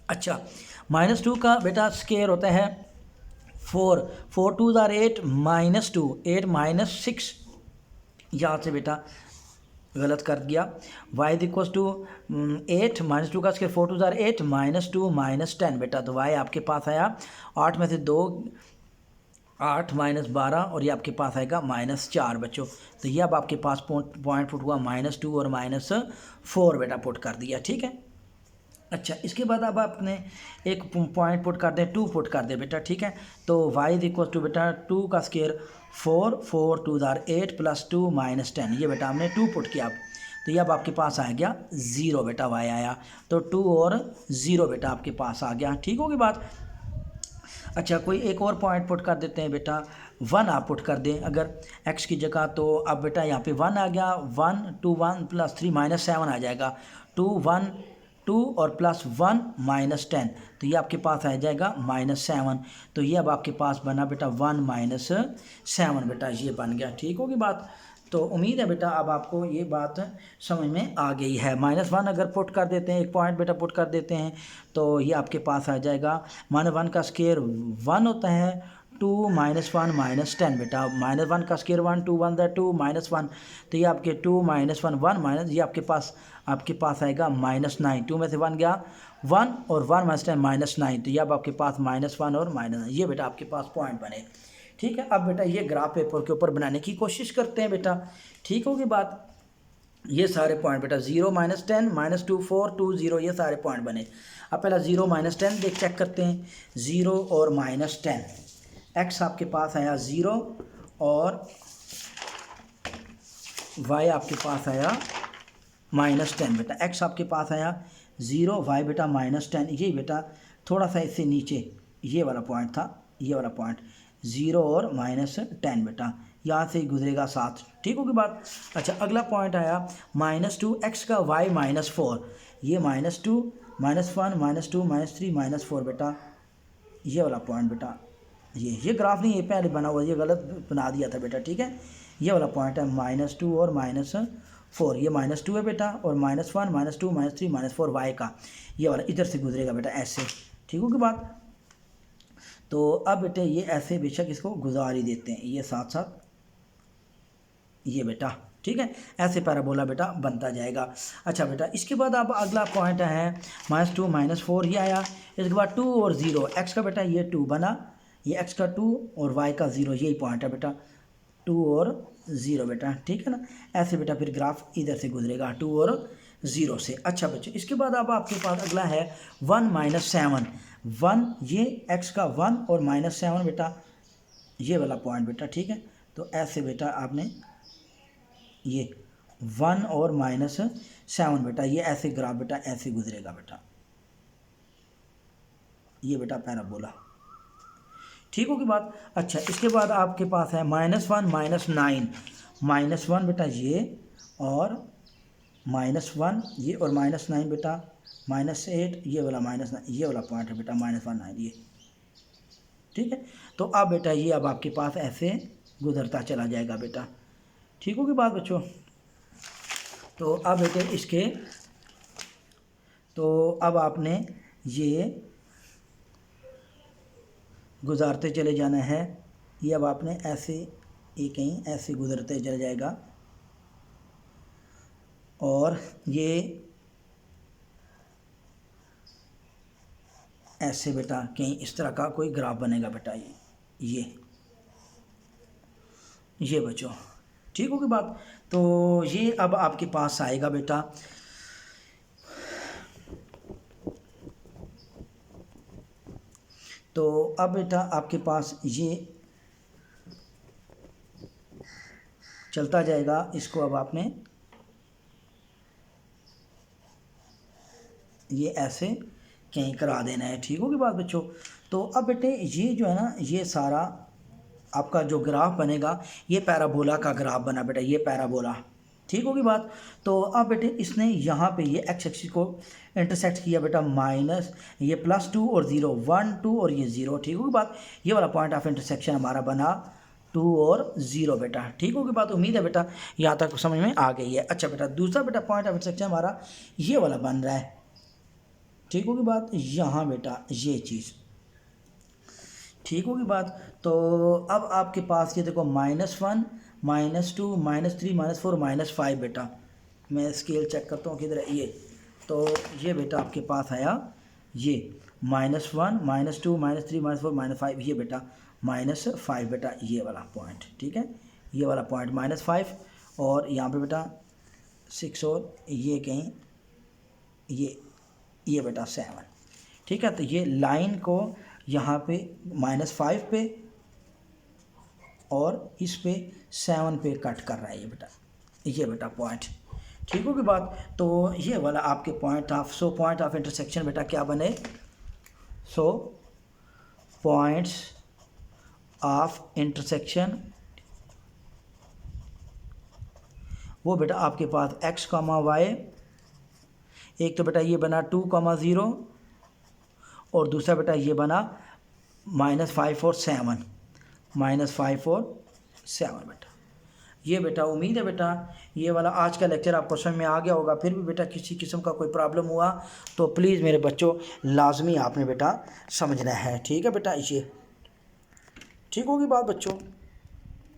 अच्छा -2 का बेटा स्क्वायर होता है 4 4 2 ज़ार 8 -2 8 माइनस 6, यहाँ से बेटा गलत कर दिया। y इज इक्वल टू 8 -2 का स्क्वायर 4 2 ज़ार 8 -2 माइनस 10 बेटा। तो y आपके पास आया 8 में से 2 8 -12 और ये आपके पास आएगा -4 बच्चों। तो ये अब आपके पास पॉइंट पुट हुआ -2 और -4 बेटा पुट कर दिया। ठीक है अच्छा इसके बाद अब आपने एक पॉइंट पुट कर दें, 2 पुट कर दे बेटा। ठीक है तो y इज इक्वल टू बेटा 2 का स्क्वायर 4 4 2 ज़ार 8 प्लस 2 माइनस 10, ये बेटा हमने 2 पुट किया। तो ये अब आपके पास आ गया 0 बेटा, y आया तो 2 और 0 बेटा आपके पास आ गया। ठीक होगी बात। अच्छा कोई एक और पॉइंट पुट कर देते हैं बेटा, 1 आप पुट कर दें अगर x की जगह, तो अब बेटा यहाँ पे 1 आ गया, 1 2 1 प्लस 3 -7 आ जाएगा, 2 1 2 और प्लस 1 -10, तो ये आपके पास आ जाएगा -7। तो ये अब आपके पास बना बेटा 1 -7 बेटा, ये बन गया। ठीक होगी बात। तो उम्मीद है बेटा अब आपको ये बात समझ में आ गई है। -1 अगर पुट कर देते हैं, एक पॉइंट बेटा पुट कर देते हैं, तो ये आपके पास आ जाएगा -1 का स्क्वायर 1 होता है 2 -1 -10 बेटा, -1 का स्क्वायर 1 2 1 2 -1, तो ये आपके 2 -1 1 माइनस, ये आपके पास आएगा -9, 2 में से 1 गया 1 और 1 -10 -9, तो ये अब आपके पास -1 और -9, ये बेटा आपके पास पॉइंट बने। ठीक है अब बेटा ये ग्राफ पेपर के ऊपर बनाने की कोशिश करते हैं बेटा। ठीक होगी बात। ये सारे पॉइंट बेटा 0 -10 -2 4 2 0, ये सारे पॉइंट बने। अब पहला 0 -10 देख चेक करते हैं, 0 और -10, x आपके पास आया 0 और y आपके पास आया -10 बेटा। x आपके पास आया 0, y बेटा -10, ये बेटा थोड़ा सा इससे नीचे ये वाला पॉइंट था, ये वाला पॉइंट 0 और -10 बेटा, यहाँ से ही गुजरेगा 7। ठीक होगी बात। अच्छा अगला पॉइंट आया -2 x का y -4, ये -2 -1 -2 -3 -4 बेटा, ये वाला पॉइंट बेटा, ये ग्राफ नहीं, ये पहले बना हुआ, ये गलत बना दिया था बेटा। ठीक है ये वाला पॉइंट है -2 और -4, ये -2 है बेटा और -1 -2 -3 -4 y का, ये वाला इधर से गुजरेगा बेटा ऐसे। ठीक होगी बात। तो अब बेटे ये ऐसे बेशक इसको गुजार ही देते हैं, ये साथ साथ ये बेटा। ठीक है ऐसे पैराबोला बेटा बनता जाएगा। अच्छा बेटा इसके बाद अब अगला पॉइंट है -2 -4, ये आया। इसके बाद 2 और 0, x का बेटा ये 2 बना, ये x का 2 और y का 0, यही पॉइंट है बेटा 2 और 0 बेटा। ठीक है ना, ऐसे बेटा फिर ग्राफ इधर से गुजरेगा 2 और ज़ीरो से। अच्छा बच्चों, इसके बाद अब आपके पास अगला है 1 - 7। 1 ये x का 1 और -7 बेटा ये वाला पॉइंट बेटा, ठीक है। तो ऐसे बेटा आपने ये 1 और -7 बेटा ये ऐसे ग्राफ बेटा ऐसे गुजरेगा बेटा, ये बेटा पैराबोला, ठीक होगी बात। अच्छा इसके बाद आपके पास है -1 - 9। -1 बेटा ये और -1 ये और -9 बेटा -8 ये वाला -9 ये वाला पॉइंट है बेटा -1 9 ये, ठीक है। तो अब बेटा ये अब आपके पास ऐसे गुजरता चला जाएगा बेटा, ठीक होगी बात बच्चों। तो अब बेटे इसके तो अब आपने ये गुजारते चले जाना है, ये अब आपने ऐसे ये कहीं ऐसे गुजरते चले जाएगा और ये ऐसे बेटा कहीं इस तरह का कोई ग्राफ बनेगा बेटा ये बच्चों, ठीक होगी बात। तो ये अब आपके पास आएगा बेटा तो अब बेटा आपके पास ये चलता जाएगा, इसको अब आपने ये ऐसे कहीं करा देना है, ठीक होगी बात बच्चों। तो अब बेटे ये जो है ना ये सारा आपका जो ग्राफ बनेगा ये पैराबोला का ग्राफ बना बेटा, ये पैराबोला, ठीक होगी बात। तो अब बेटे इसने यहाँ पे ये एक्स एक्सिस को इंटरसेक्ट किया बेटा माइनस ये +2 और 0 1 2 और ये 0, ठीक होगी बात। ये वाला पॉइंट ऑफ इंटरसेक्शन हमारा बना 2 और 0 बेटा, ठीक होगी बात। उम्मीद है बेटा यहाँ तक समझ में आ गई है। अच्छा बेटा दूसरा बेटा पॉइंट ऑफ इंटरसेक्शन हमारा ये वाला बन रहा है, ठीक होगी बात, यहाँ बेटा ये चीज़, ठीक होगी बात। तो अब आपके पास ये देखो -1 -2 -3 -4 -5 बेटा, मैं स्केल चेक करता हूँ किधर है ये। तो ये बेटा आपके पास आया ये -1 -2 -3 -4 -5 ये बेटा -5 बेटा ये वाला पॉइंट, ठीक है। ये वाला पॉइंट -5 और यहाँ पे बेटा 6 और ये कहीं ये बेटा 7, ठीक है। तो ये लाइन को यहाँ पे -5 पे और इस पे 7 पे कट कर रहा है ये बेटा पॉइंट, ठीक होगी बात। तो ये वाला आपके पॉइंट ऑफ इंटरसेक्शन बेटा क्या बने, पॉइंट्स ऑफ इंटरसेक्शन वो बेटा आपके पास x, y, एक तो बेटा ये बना 2, 0 और दूसरा बेटा ये बना -5 और 7 -5 और 7 बेटा। ये बेटा उम्मीद है बेटा ये वाला आज का लेक्चर आपको समझ में आ गया होगा। फिर भी बेटा किसी किस्म का कोई प्रॉब्लम हुआ तो प्लीज़ मेरे बच्चों लाजमी आपने बेटा समझना है, ठीक है बेटा। ये ठीक होगी बात बच्चों।